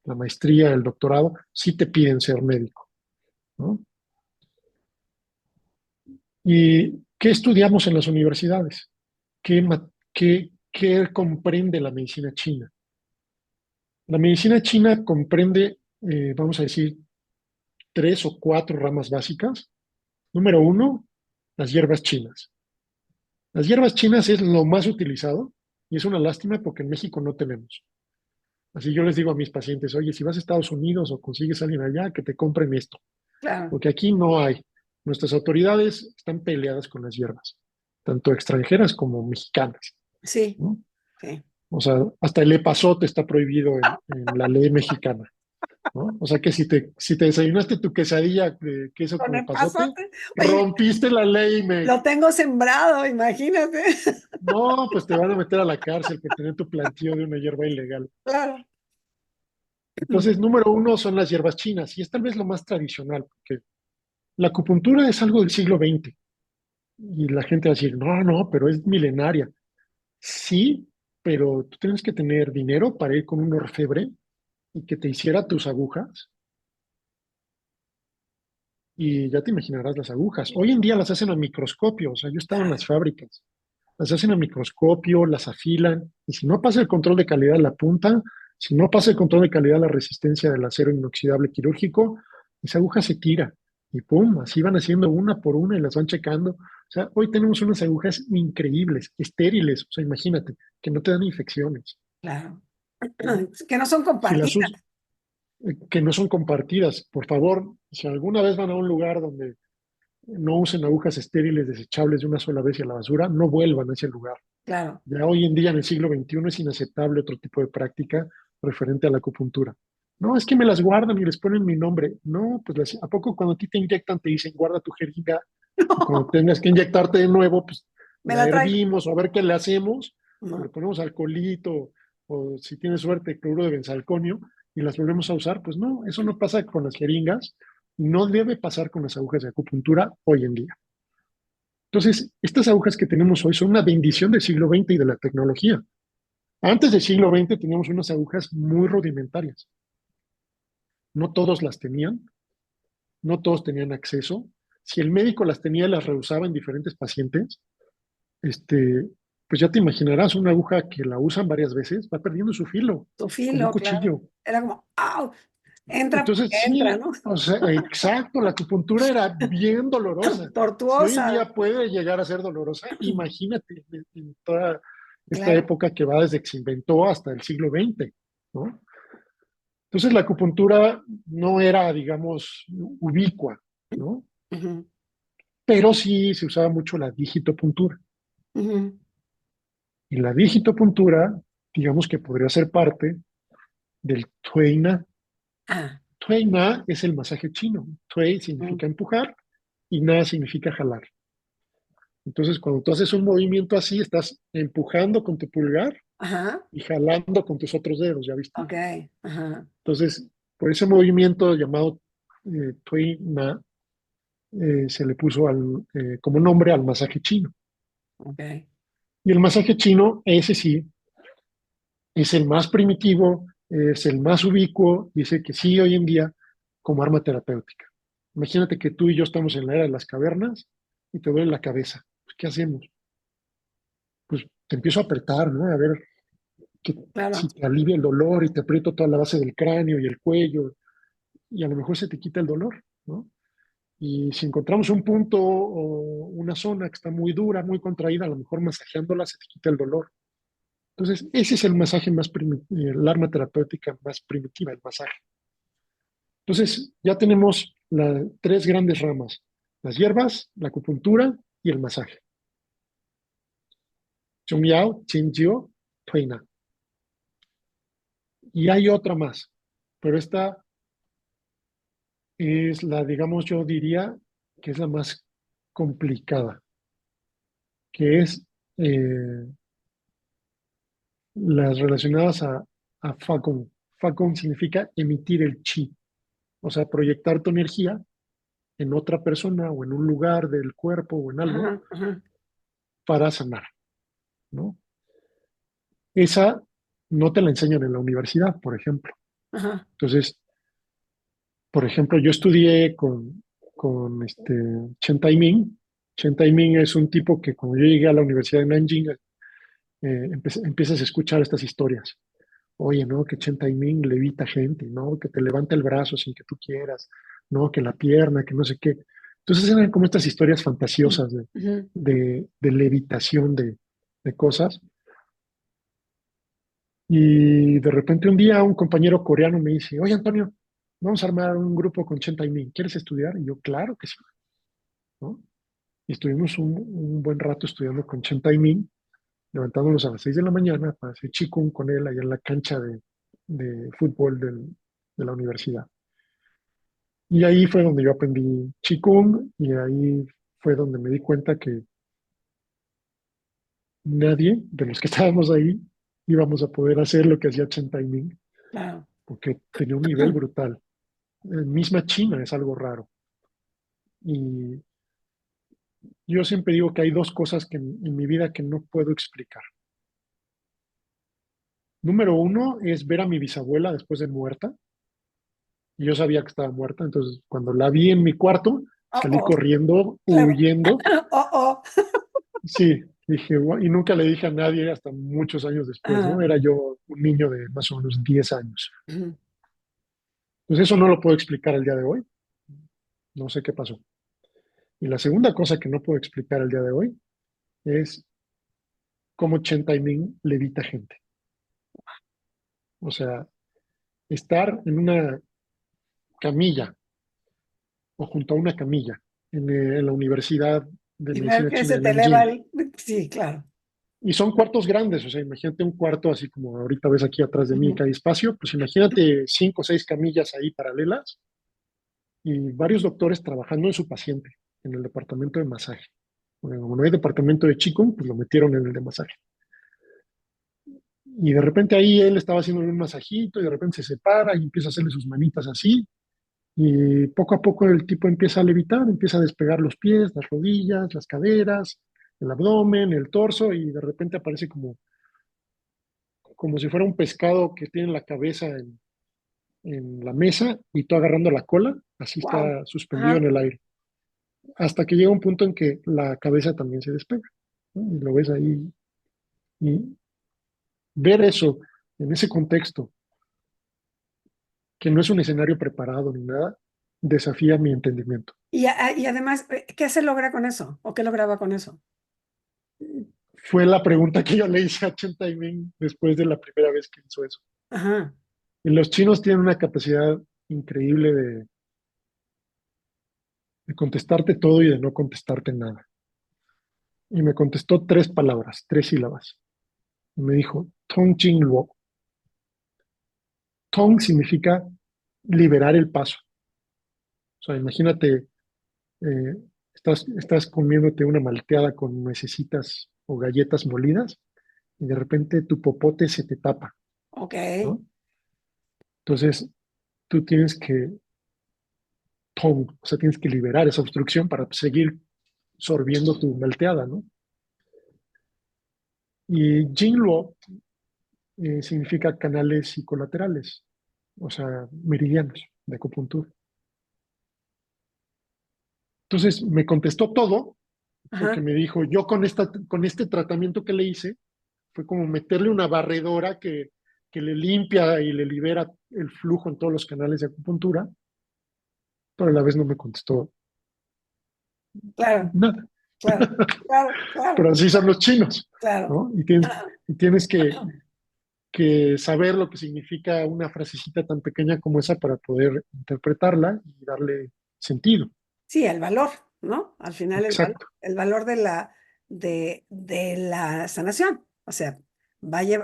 la maestría, el doctorado, sí te piden ser médico, ¿no? ¿Y qué estudiamos en las universidades? ¿Qué comprende la medicina china? La medicina china comprende, vamos a decir, 3 o 4 ramas básicas. Número uno, las hierbas chinas. Las hierbas chinas es lo más utilizado y es una lástima porque en México no tenemos. Así yo les digo a mis pacientes, oye, si vas a Estados Unidos o consigues a alguien allá, que te compren esto, Claro, porque aquí no hay. Nuestras autoridades están peleadas con las hierbas, tanto extranjeras como mexicanas, sí, ¿no? sí. O sea, hasta el epazote está prohibido en la ley mexicana, ¿no? O sea que si te desayunaste tu quesadilla de queso Con con el epazote, pasote. Oye, rompiste la ley, lo tengo sembrado, imagínate. No, pues te van a meter a la cárcel por tener tu plantío de una hierba ilegal. Claro. Entonces, número uno son las hierbas chinas y es tal vez lo más tradicional, porque la acupuntura es algo del siglo XX y la gente va a decir, no, no, pero es milenaria. Sí, pero tú tienes que tener dinero para ir con un orfebre y que te hiciera tus agujas y ya te imaginarás las agujas. Hoy en día las hacen a microscopio, o sea, yo he estado en las fábricas, las hacen a microscopio, las afilan y si no pasa el control de calidad la punta, si no pasa el control de calidad la resistencia del acero inoxidable quirúrgico, esa aguja se tira y pum, así van haciendo una por una y las van checando. O sea, hoy tenemos unas agujas increíbles, estériles, o sea, imagínate, que no te dan infecciones, Claro. ¿no? Que no son Si las, us- compartidas. que no son compartidas. Por favor, si alguna vez van a un lugar donde no usen agujas estériles desechables de una sola vez y a la basura, no vuelvan a ese lugar. claro. Ya hoy en día, en el siglo XXI, es inaceptable otro tipo de práctica referente a la acupuntura. No, es que me las guardan y les ponen mi nombre. No, pues ¿a poco cuando a ti te inyectan te dicen guarda tu jeringa y cuando tengas que inyectarte de nuevo, pues Me la la trae. hervimos o a ver qué le hacemos, o le No, ponemos alcoholito o si tienes suerte, cloruro de benzalconio y las volvemos a usar? Pues no, eso no pasa con las jeringas, no debe pasar con las agujas de acupuntura hoy en día. Entonces, estas agujas que tenemos hoy son una bendición del siglo XX y de la tecnología. Antes del siglo XX teníamos unas agujas muy rudimentarias. No todos las tenían, no todos tenían acceso. Si el médico las tenía y las rehusaba en diferentes pacientes, este, pues ya te imaginarás, una aguja que la usan varias veces va perdiendo su filo, tu como un filo, claro. cuchillo. Era como, ¡au! Entra Entonces, porque entra, sí, ¿no? o sea, exacto, la acupuntura era bien dolorosa. Si hoy en Tortuosa. día puede llegar a ser dolorosa, imagínate en toda esta Claro. época que va desde que se inventó hasta el siglo XX, ¿no? Entonces la acupuntura no era, digamos, ubicua, ¿no? Ujú, Pero sí se usaba mucho la digitopuntura. ujú. Y la digitopuntura, digamos que podría ser parte del Tui Na. Ah, Tui Na es el masaje chino. Tui mm, significa empujar y Na significa jalar. Entonces, cuando tú haces un movimiento así, estás empujando con tu pulgar ajá, y jalando con tus otros dedos, ¿ya viste? ok, ajá, Entonces, por ese movimiento llamado Tui Na, se le puso como nombre al masaje chino. ok. Y el masaje chino, ese sí, es el más primitivo, es el más ubicuo, dice que sí hoy en día como arma terapéutica. Imagínate que tú y yo estamos en la era de las cavernas y te duele la cabeza. Pues, ¿qué hacemos? Pues te empiezo a apretar, ¿no? A ver que, Claro. si te alivia el dolor y te aprieto toda la base del cráneo y el cuello y a lo mejor se te quita el dolor, ¿no? Y si encontramos un punto o una zona que está muy dura, muy contraída, a lo mejor masajeándola se te quita el dolor. Entonces, ese es el masaje más el arma terapéutica más primitiva, el masaje. Entonces, ya tenemos tres grandes ramas, las hierbas, la acupuntura y el masaje. Yao, Qingjiu, Tuina. Y hay otra más, pero esta es la, digamos, yo diría que es la más complicada, que es las relacionadas a Fakong. Fakong significa emitir el chi, o sea, proyectar tu energía en otra persona o en un lugar del cuerpo o en algo Ajá, ajá, para sanar, ¿no? Esa no te la enseñan en la universidad, por ejemplo. ajá, Entonces, por ejemplo, yo estudié con Chen Taiming. Chen Taiming es un tipo que cuando yo llegué a la Universidad de Nanjing, empiezas a escuchar estas historias. Oye, ¿no? Que Chen Taiming levita gente, ¿no? Que te levanta el brazo sin que tú quieras, ¿no? Que la pierna, que no sé qué. Entonces eran como estas historias fantasiosas ujú. de levitación de cosas. Y de repente un día un compañero coreano me dice, oye Antonio, vamos a armar un grupo con Chen Taiming, ¿quieres estudiar? Y yo, claro que sí, ¿no? Y estuvimos un buen rato estudiando con Chen Taiming, levantándonos a las 6 de la mañana para hacer Qigong con él allá en la cancha de fútbol de la universidad. Y ahí fue donde yo aprendí Qigong y ahí fue donde me di cuenta que nadie de los que estábamos ahí íbamos a poder hacer lo que hacía Chen Taiming, Claro. porque tenía un nivel brutal. Misma China es algo raro. Y yo siempre digo que hay dos cosas que en mi vida que no puedo explicar. Número uno es ver a mi bisabuela después de muerta. Y yo sabía que estaba muerta, entonces cuando la vi en mi cuarto, Oh, salí oh, corriendo, claro. huyendo. Oh, oh. Sí, dije, y nunca le dije a nadie hasta muchos años después, ¿no? Ajá, Era yo un niño de más o menos 10 años. ujú. Entonces eso no lo puedo explicar el día de hoy, no sé qué pasó. Y la segunda cosa que no puedo explicar el día de hoy es cómo Chen Taiming levita gente. O sea, estar en una camilla o junto a una camilla en la Universidad de Y ver Medicina que China se de te eleva Nanjing. el... Sí, claro. Y son cuartos grandes, o sea, imagínate un cuarto así como ahorita ves aquí atrás de mí que hay espacio, pues imagínate 5 o 6 camillas ahí paralelas y varios doctores trabajando en su paciente en el departamento de masaje. Bueno, como no hay departamento de Qigong, pues lo metieron en el de masaje. Y de repente ahí él estaba haciendo un masajito y de repente se separa y empieza a hacerle sus manitas así. Y poco a poco el tipo empieza a levitar, empieza a despegar los pies, las rodillas, las caderas, el abdomen, el torso y de repente aparece como si fuera un pescado que tiene la cabeza en la mesa y tú agarrando la cola, así Wow. está suspendido en Ajá. el aire, hasta que llega un punto en que la cabeza también se despega, ¿no? Y lo ves ahí. Y ver eso en ese contexto, que no es un escenario preparado ni nada, desafía mi entendimiento. Y además, ¿qué se logra con eso? ¿O qué lograba con eso? Fue la pregunta que yo le hice a Chen Taiming después de la primera vez que hizo eso. Ajá. Y los chinos tienen una capacidad increíble de contestarte todo y de no contestarte nada. Y me contestó 3 palabras, 3 sílabas. Y me dijo, Tong Jing Luo. Tong significa liberar el paso. O sea, imagínate, eh, estás comiéndote una malteada con nuecesitas o galletas molidas y de repente tu popote se te tapa, Ok. ¿no? Entonces, tú tienes que tong, o sea, tienes que liberar esa obstrucción para seguir sorbiendo tu malteada, ¿no? Y Jinluo significa canales y colaterales, o sea, meridianos de acupuntura. Entonces me contestó todo porque Ajá. me dijo, yo con este tratamiento que le hice, fue como meterle una barredora que le limpia y le libera el flujo en todos los canales de acupuntura, pero a la vez no me contestó Claro, nada. claro, claro, Pero claro, así son los chinos, claro. ¿no? Y tienes que saber lo que significa una frasecita tan pequeña como esa para poder interpretarla y darle sentido. Sí, el valor, ¿no? Al final Exacto. el valor de la sanación. O sea,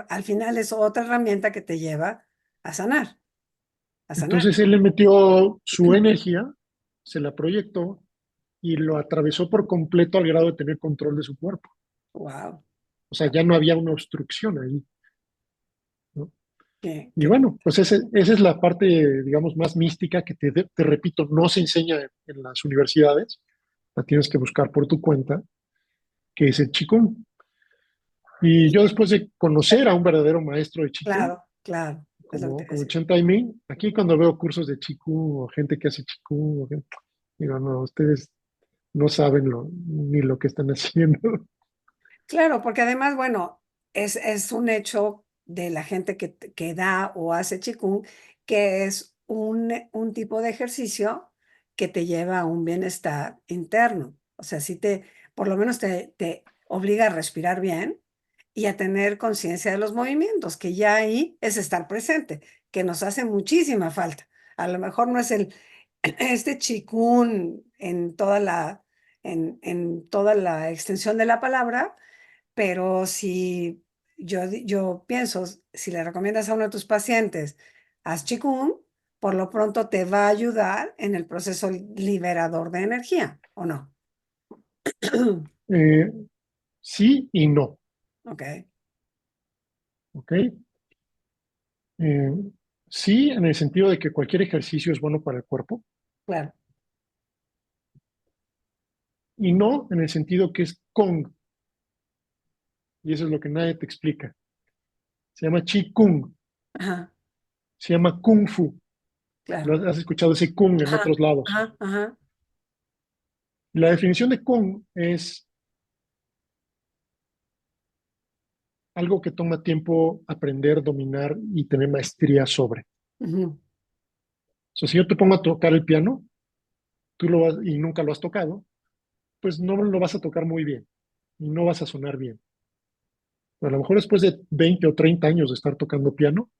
al final es otra herramienta que te lleva a sanar, a sanar. Entonces él le metió su energía, se la proyectó y lo atravesó por completo al grado de tener control de su cuerpo. Wow. O sea, ya no había una obstrucción ahí, ¿no? Qué, Y qué- bueno, pues esa es la parte, digamos, más mística que te repito, no se enseña en las universidades, la tienes que buscar por tu cuenta, que es el Qigong. Y yo después de conocer a un verdadero maestro de Qigong, claro, claro. Es lo que te como, iba a como decir. Chen Tai-Ming, aquí cuando veo cursos de Qigong o gente que hace Qigong, digo, no, ustedes no saben ni lo que están haciendo. Claro, porque además, bueno, es un hecho de la gente que da o hace Qigong, que es un tipo de ejercicio que te lleva a un bienestar interno. O sea, por lo menos te obliga a respirar bien y a tener conciencia de los movimientos, que ya ahí es estar presente, que nos hace muchísima falta. A lo mejor no es este Qigong en toda la extensión de la palabra, pero si yo pienso, si le recomiendas a uno de tus pacientes, haz Qigong, por lo pronto te va a ayudar en el proceso liberador de energía, ¿o no? Eh, sí y no, Ok, ¿ok? Eh, sí, en el sentido de que cualquier ejercicio es bueno para el cuerpo, claro. y no en el sentido que es Kong, y eso es lo que nadie te explica. Se llama Chi Kung, Ajá, se llama Kung Fu. claro. ¿Lo has escuchado ese Kung en Ajá, otros lados? ajá, ajá. La definición de Kung es algo que toma tiempo aprender, dominar y tener maestría sobre. Ujú. O sea, si yo te pongo a tocar el piano, tú lo vas, y nunca lo has tocado, pues no lo vas a tocar muy bien y no vas a sonar bien. A lo mejor después de 20 o 30 años de estar tocando piano,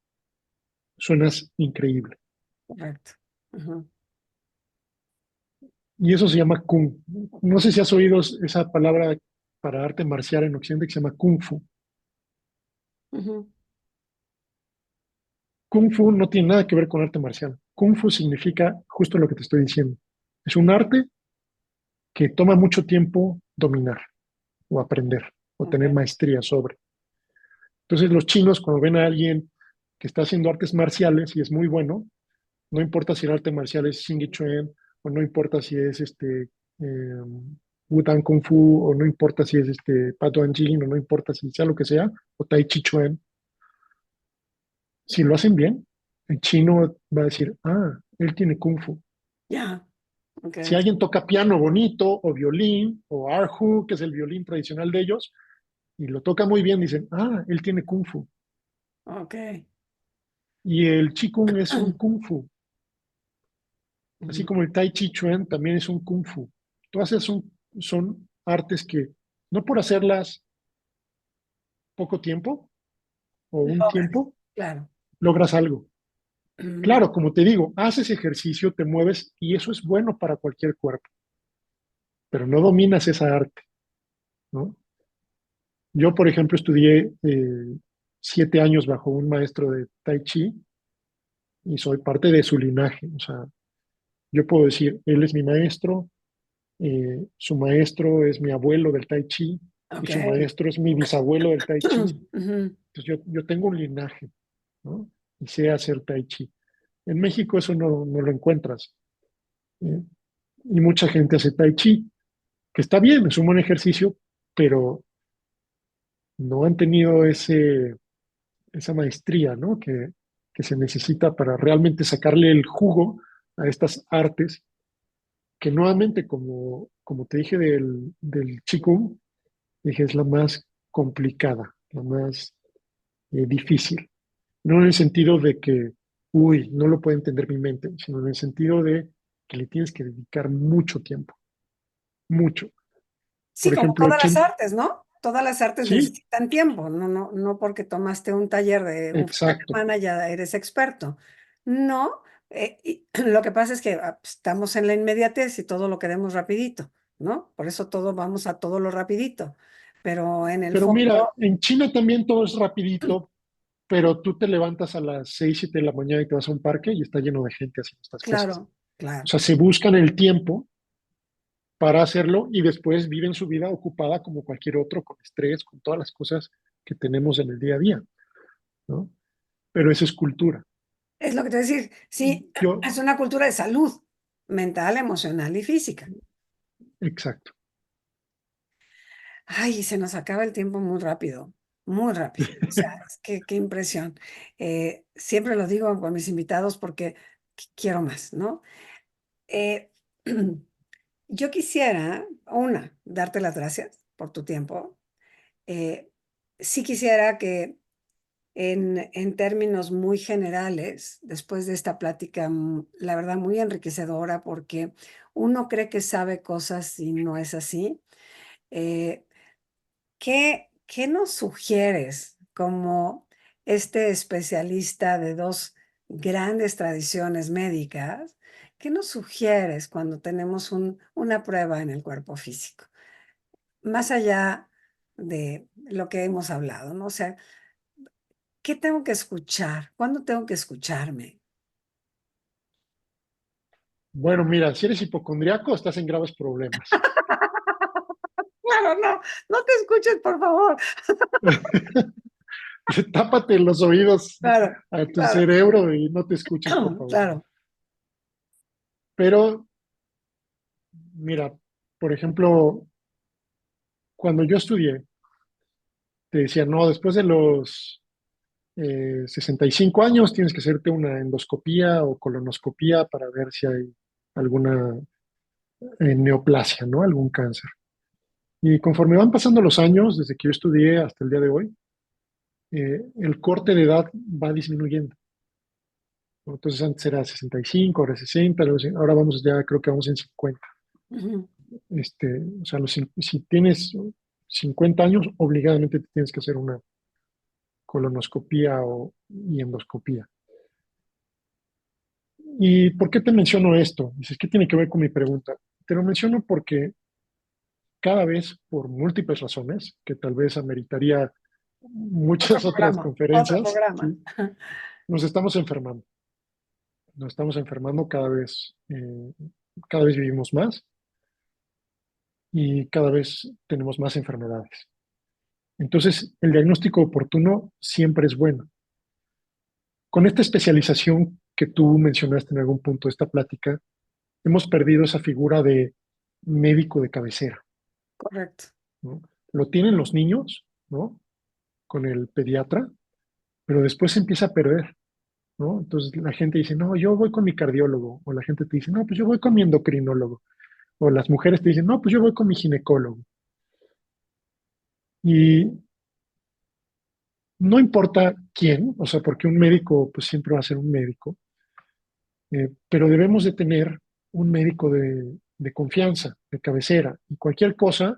suenas increíble. Correcto. Ujú, Y eso se llama Kung. No sé si has oído esa palabra para arte marcial en Occidente que se llama Kung Fu. ujú. Kung Fu no tiene nada que ver con arte marcial. Kung Fu significa justo lo que te estoy diciendo. Es un arte que toma mucho tiempo dominar o aprender o tener Ok. maestría sobre. Entonces los chinos cuando ven a alguien que está haciendo artes marciales y es muy bueno, no importa si el arte marcial es Xing Chuan o no importa si es Wudang Kung Fu o no importa si es Patuan Jin o no importa si sea lo que sea o Tai Chi Chuan, si lo hacen bien, el chino va a decir, ah, él tiene Kung Fu. Ya, ok, Si alguien toca piano bonito o violín o erhu, que es el violín tradicional de ellos, y lo toca muy bien, dicen, ah, él tiene Kung Fu. ok. Y el Qigong es un Kung Fu, así Ujú. como el Tai Chi Chuan también es un Kung Fu. Todas esas son artes que, no por hacerlas poco tiempo o un Logras, tiempo, claro. logras algo. Ujú. Claro, como te digo, haces ejercicio, te mueves y eso es bueno para cualquier cuerpo, pero no dominas esa arte, ¿no? Yo, por ejemplo, estudié 7 años bajo un maestro de Tai Chi y soy parte de su linaje. O sea, yo puedo decir, él es mi maestro, su maestro es mi abuelo del Tai Chi y Ok. su maestro es mi bisabuelo del Tai Chi. Ujú. Entonces yo tengo un linaje, ¿no? Y sé hacer Tai Chi. En México eso no lo encuentras. ¿Eh? Y mucha gente hace Tai Chi, que está bien, es un buen ejercicio, pero no han tenido esa maestría, ¿no? Que se necesita para realmente sacarle el jugo a estas artes, que nuevamente, como te dije del Qigong, dije, es la más complicada, la más difícil. No en el sentido de que, uy, no lo puede entender mi mente, sino en el sentido de que le tienes que dedicar mucho tiempo, mucho. Sí, Por como ejemplo, todas las artes, ¿no? Todas las artes sí, necesitan tiempo, no porque tomaste un taller de un fin de exacto. semana ya eres experto. No, y lo que pasa es que pues, estamos en la inmediatez y todo lo queremos rapidito, ¿no? Por eso todo vamos a todo lo rapidito. Pero en el Pero mira, fondo, en China también todo es rapidito, pero tú te levantas a las 6 7 de la mañana y te vas a un parque y está lleno de gente haciendo estas cosas. claro, O claro. sea, se buscan el tiempo para hacerlo y después viven su vida ocupada como cualquier otro, con estrés, con todas las cosas que tenemos en el día a día, ¿no? Pero eso es cultura. Es lo que te voy a decir, sí, Yo, es una cultura de salud mental, emocional y física. exacto. Ay, se nos acaba el tiempo muy rápido, muy rápido. O sea, es que qué impresión. Siempre lo digo con mis invitados porque quiero más, ¿no? Eh, yo quisiera, una, darte las gracias por tu tiempo. Eh, sí quisiera que en términos muy generales, después de esta plática, la verdad, muy enriquecedora, porque uno cree que sabe cosas y no es así. eh, ¿Qué nos sugieres como este especialista de dos grandes tradiciones médicas? ¿Qué nos sugieres cuando tenemos una prueba en el cuerpo físico? Más allá de lo que hemos hablado, ¿no? O sea, ¿qué tengo que escuchar? ¿Cuándo tengo que escucharme? Bueno, mira, si eres hipocondriaco, estás en graves problemas. Claro, no, no te escuches, por favor. Tápate los oídos Claro, a tu claro, cerebro y no te escuches, por favor. claro. Pero, mira, por ejemplo, cuando yo estudié, te decía, no, después de los 65 años tienes que hacerte una endoscopía o colonoscopía para ver si hay alguna neoplasia, ¿no? Algún cáncer. Y conforme van pasando los años, desde que yo estudié hasta el día de hoy, el corte de edad va disminuyendo, ¿no? Entonces antes era 65, ahora 60, ahora vamos ya, creo que vamos en 50. Ujú. O sea, si tienes 50 años, obligadamente te tienes que hacer una colonoscopía y endoscopía. ¿Y por qué te menciono esto? Dices, ¿qué tiene que ver con mi pregunta? Te lo menciono porque cada vez, por múltiples razones, que tal vez ameritaría muchas otras Otro conferencias, programa. ¿sí? Nos estamos enfermando. Nos estamos enfermando cada vez vivimos más y cada vez tenemos más enfermedades. Entonces, el diagnóstico oportuno siempre es bueno. Con esta especialización que tú mencionaste en algún punto de esta plática, hemos perdido esa figura de médico de cabecera, Correcto. ¿no? Lo tienen los niños, ¿no? Con el pediatra, pero después se empieza a perder, ¿no? Entonces la gente dice, no, yo voy con mi cardiólogo, o la gente te dice, no, pues yo voy con mi endocrinólogo, o las mujeres te dicen, no, pues yo voy con mi ginecólogo. Y no importa quién, o sea, porque un médico, pues siempre va a ser un médico, pero debemos de tener un médico de confianza, de cabecera, y cualquier cosa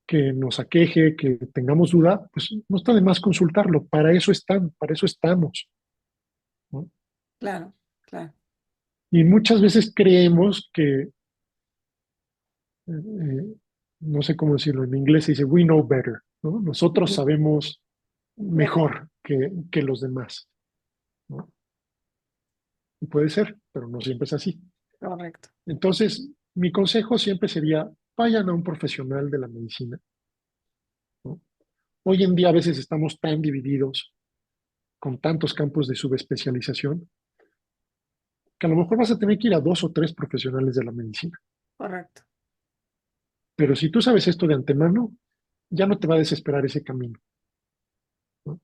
que nos aqueje, que tengamos duda, pues no está de más consultarlo. Para eso están, para eso estamos, ¿no? Claro, claro. Y muchas veces creemos que, no sé cómo decirlo, en inglés se dice we know better, ¿no? Nosotros Ujú. sabemos Mejor. mejor que los demás, ¿no? Y puede ser, pero no siempre es así. Correcto. Entonces, mi consejo siempre sería, vayan a un profesional de la medicina, ¿no? Hoy en día a veces estamos tan divididos con tantos campos de subespecialización que a lo mejor vas a tener que ir a dos o tres profesionales de la medicina. Correcto. Pero si tú sabes esto de antemano, ya no te va a desesperar ese camino, ¿no?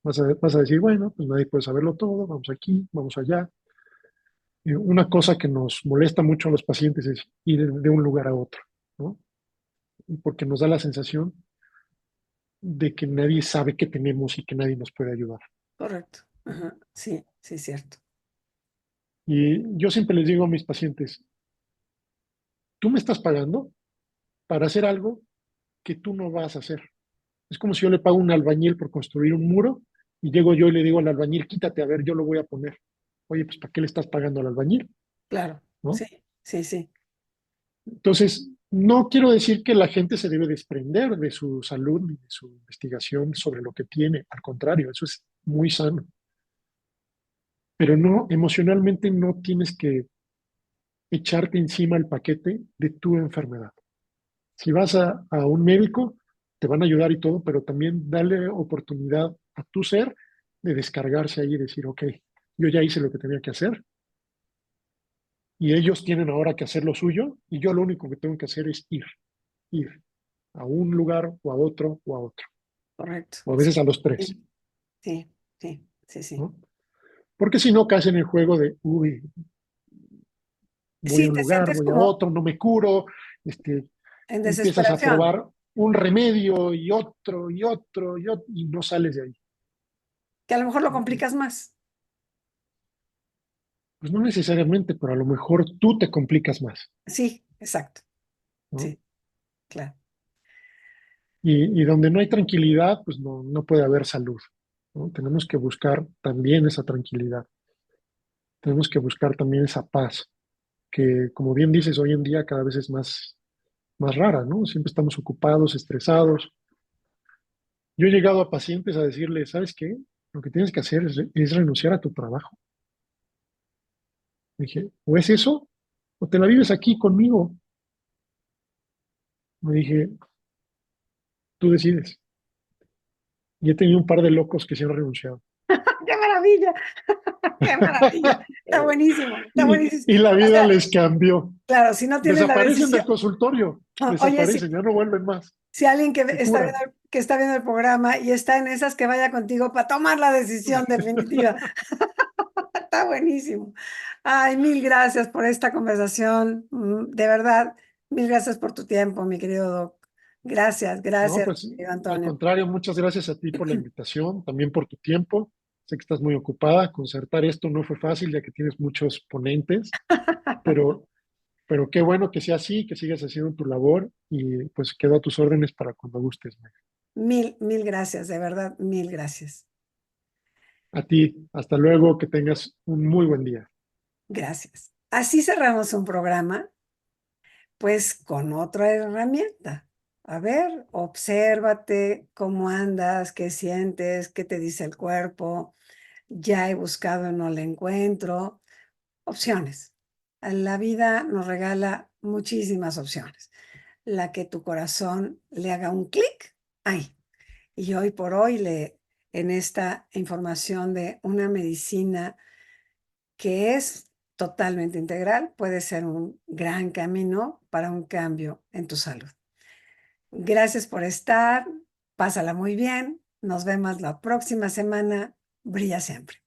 Vas a decir, bueno, pues nadie puede saberlo todo, vamos aquí, vamos allá. Una cosa que nos molesta mucho a los pacientes es ir de un lugar a otro, ¿no? Porque nos da la sensación de que nadie sabe qué tenemos y que nadie nos puede ayudar. Correcto. Ajá. Sí, sí, cierto. Y yo siempre les digo a mis pacientes, tú me estás pagando para hacer algo que tú no vas a hacer. Es como si yo le pago a un albañil por construir un muro y llego yo y le digo al albañil, quítate, a ver, yo lo voy a poner. Oye, pues ¿para qué le estás pagando al albañil? Claro. Sí, ¿No? sí, sí. Entonces, no quiero decir que la gente se debe desprender de su salud ni de su investigación sobre lo que tiene. Al contrario, eso es muy sano. Pero no, emocionalmente no tienes que echarte encima el paquete de tu enfermedad. Si vas a un médico, te van a ayudar y todo, pero también dale oportunidad a tu ser de descargarse ahí y decir, ok, yo ya hice lo que tenía que hacer y ellos tienen ahora que hacer lo suyo y yo lo único que tengo que hacer es ir a un lugar o a otro o a otro, Correcto. o a Sí, veces a los tres, sí, sí, sí, sí, sí. ¿no? Porque si no caes en el juego de, uy, voy a Sí, un te lugar, sientes voy a como otro, no me curo, este, en empiezas a desesperación, probar un remedio y otro y otro y otro y no sales de ahí. que a lo mejor lo ¿No? complicas más. Pues no necesariamente, pero a lo mejor tú te complicas más, Sí, exacto. ¿no? Sí, claro. Y donde no hay tranquilidad, pues no puede haber salud, ¿no? Tenemos que buscar también esa tranquilidad, tenemos que buscar también esa paz, que como bien dices, hoy en día cada vez es más rara, ¿no? Siempre estamos ocupados, estresados. Yo he llegado a pacientes a decirles, ¿sabes qué? Lo que tienes que hacer es renunciar a tu trabajo. Dije, o es eso, o te la vives aquí conmigo. Me dije, tú decides. Y he tenido un par de locos que se han renunciado. ¡Qué maravilla! ¡Qué maravilla! Está buenísimo, está buenísimo. Y la O vida sea, les cambió. claro, si no tienes la Desaparecen decisión, del consultorio, oye, si, desaparecen, ya no vuelven más, si alguien se curan. que está viendo el programa y está en esas, que vaya contigo para tomar la decisión definitiva. Está buenísimo. Ay, mil gracias por esta conversación. De verdad, mil gracias por tu tiempo, mi querido Doc. Gracias, No, gracias, pues querido al Antonio. contrario, muchas gracias a ti por la invitación, también por tu tiempo. Sé que estás muy ocupada, concertar esto no fue fácil ya que tienes muchos ponentes, pero, pero qué bueno que sea así, que sigas haciendo tu labor y pues quedo a tus órdenes para cuando gustes, Meg. Mil gracias, de verdad, mil gracias. A ti, hasta luego, que tengas un muy buen día. Gracias. Así cerramos un programa, pues con otra herramienta. A ver, obsérvate cómo andas, qué sientes, qué te dice el cuerpo. Ya he buscado y no la encuentro. Opciones. La vida nos regala muchísimas opciones. La que tu corazón le haga un clic, ahí. Y hoy por hoy, en esta información de una medicina que es totalmente integral, puede ser un gran camino para un cambio en tu salud. Gracias por estar, pásala muy bien, nos vemos la próxima semana, brilla siempre.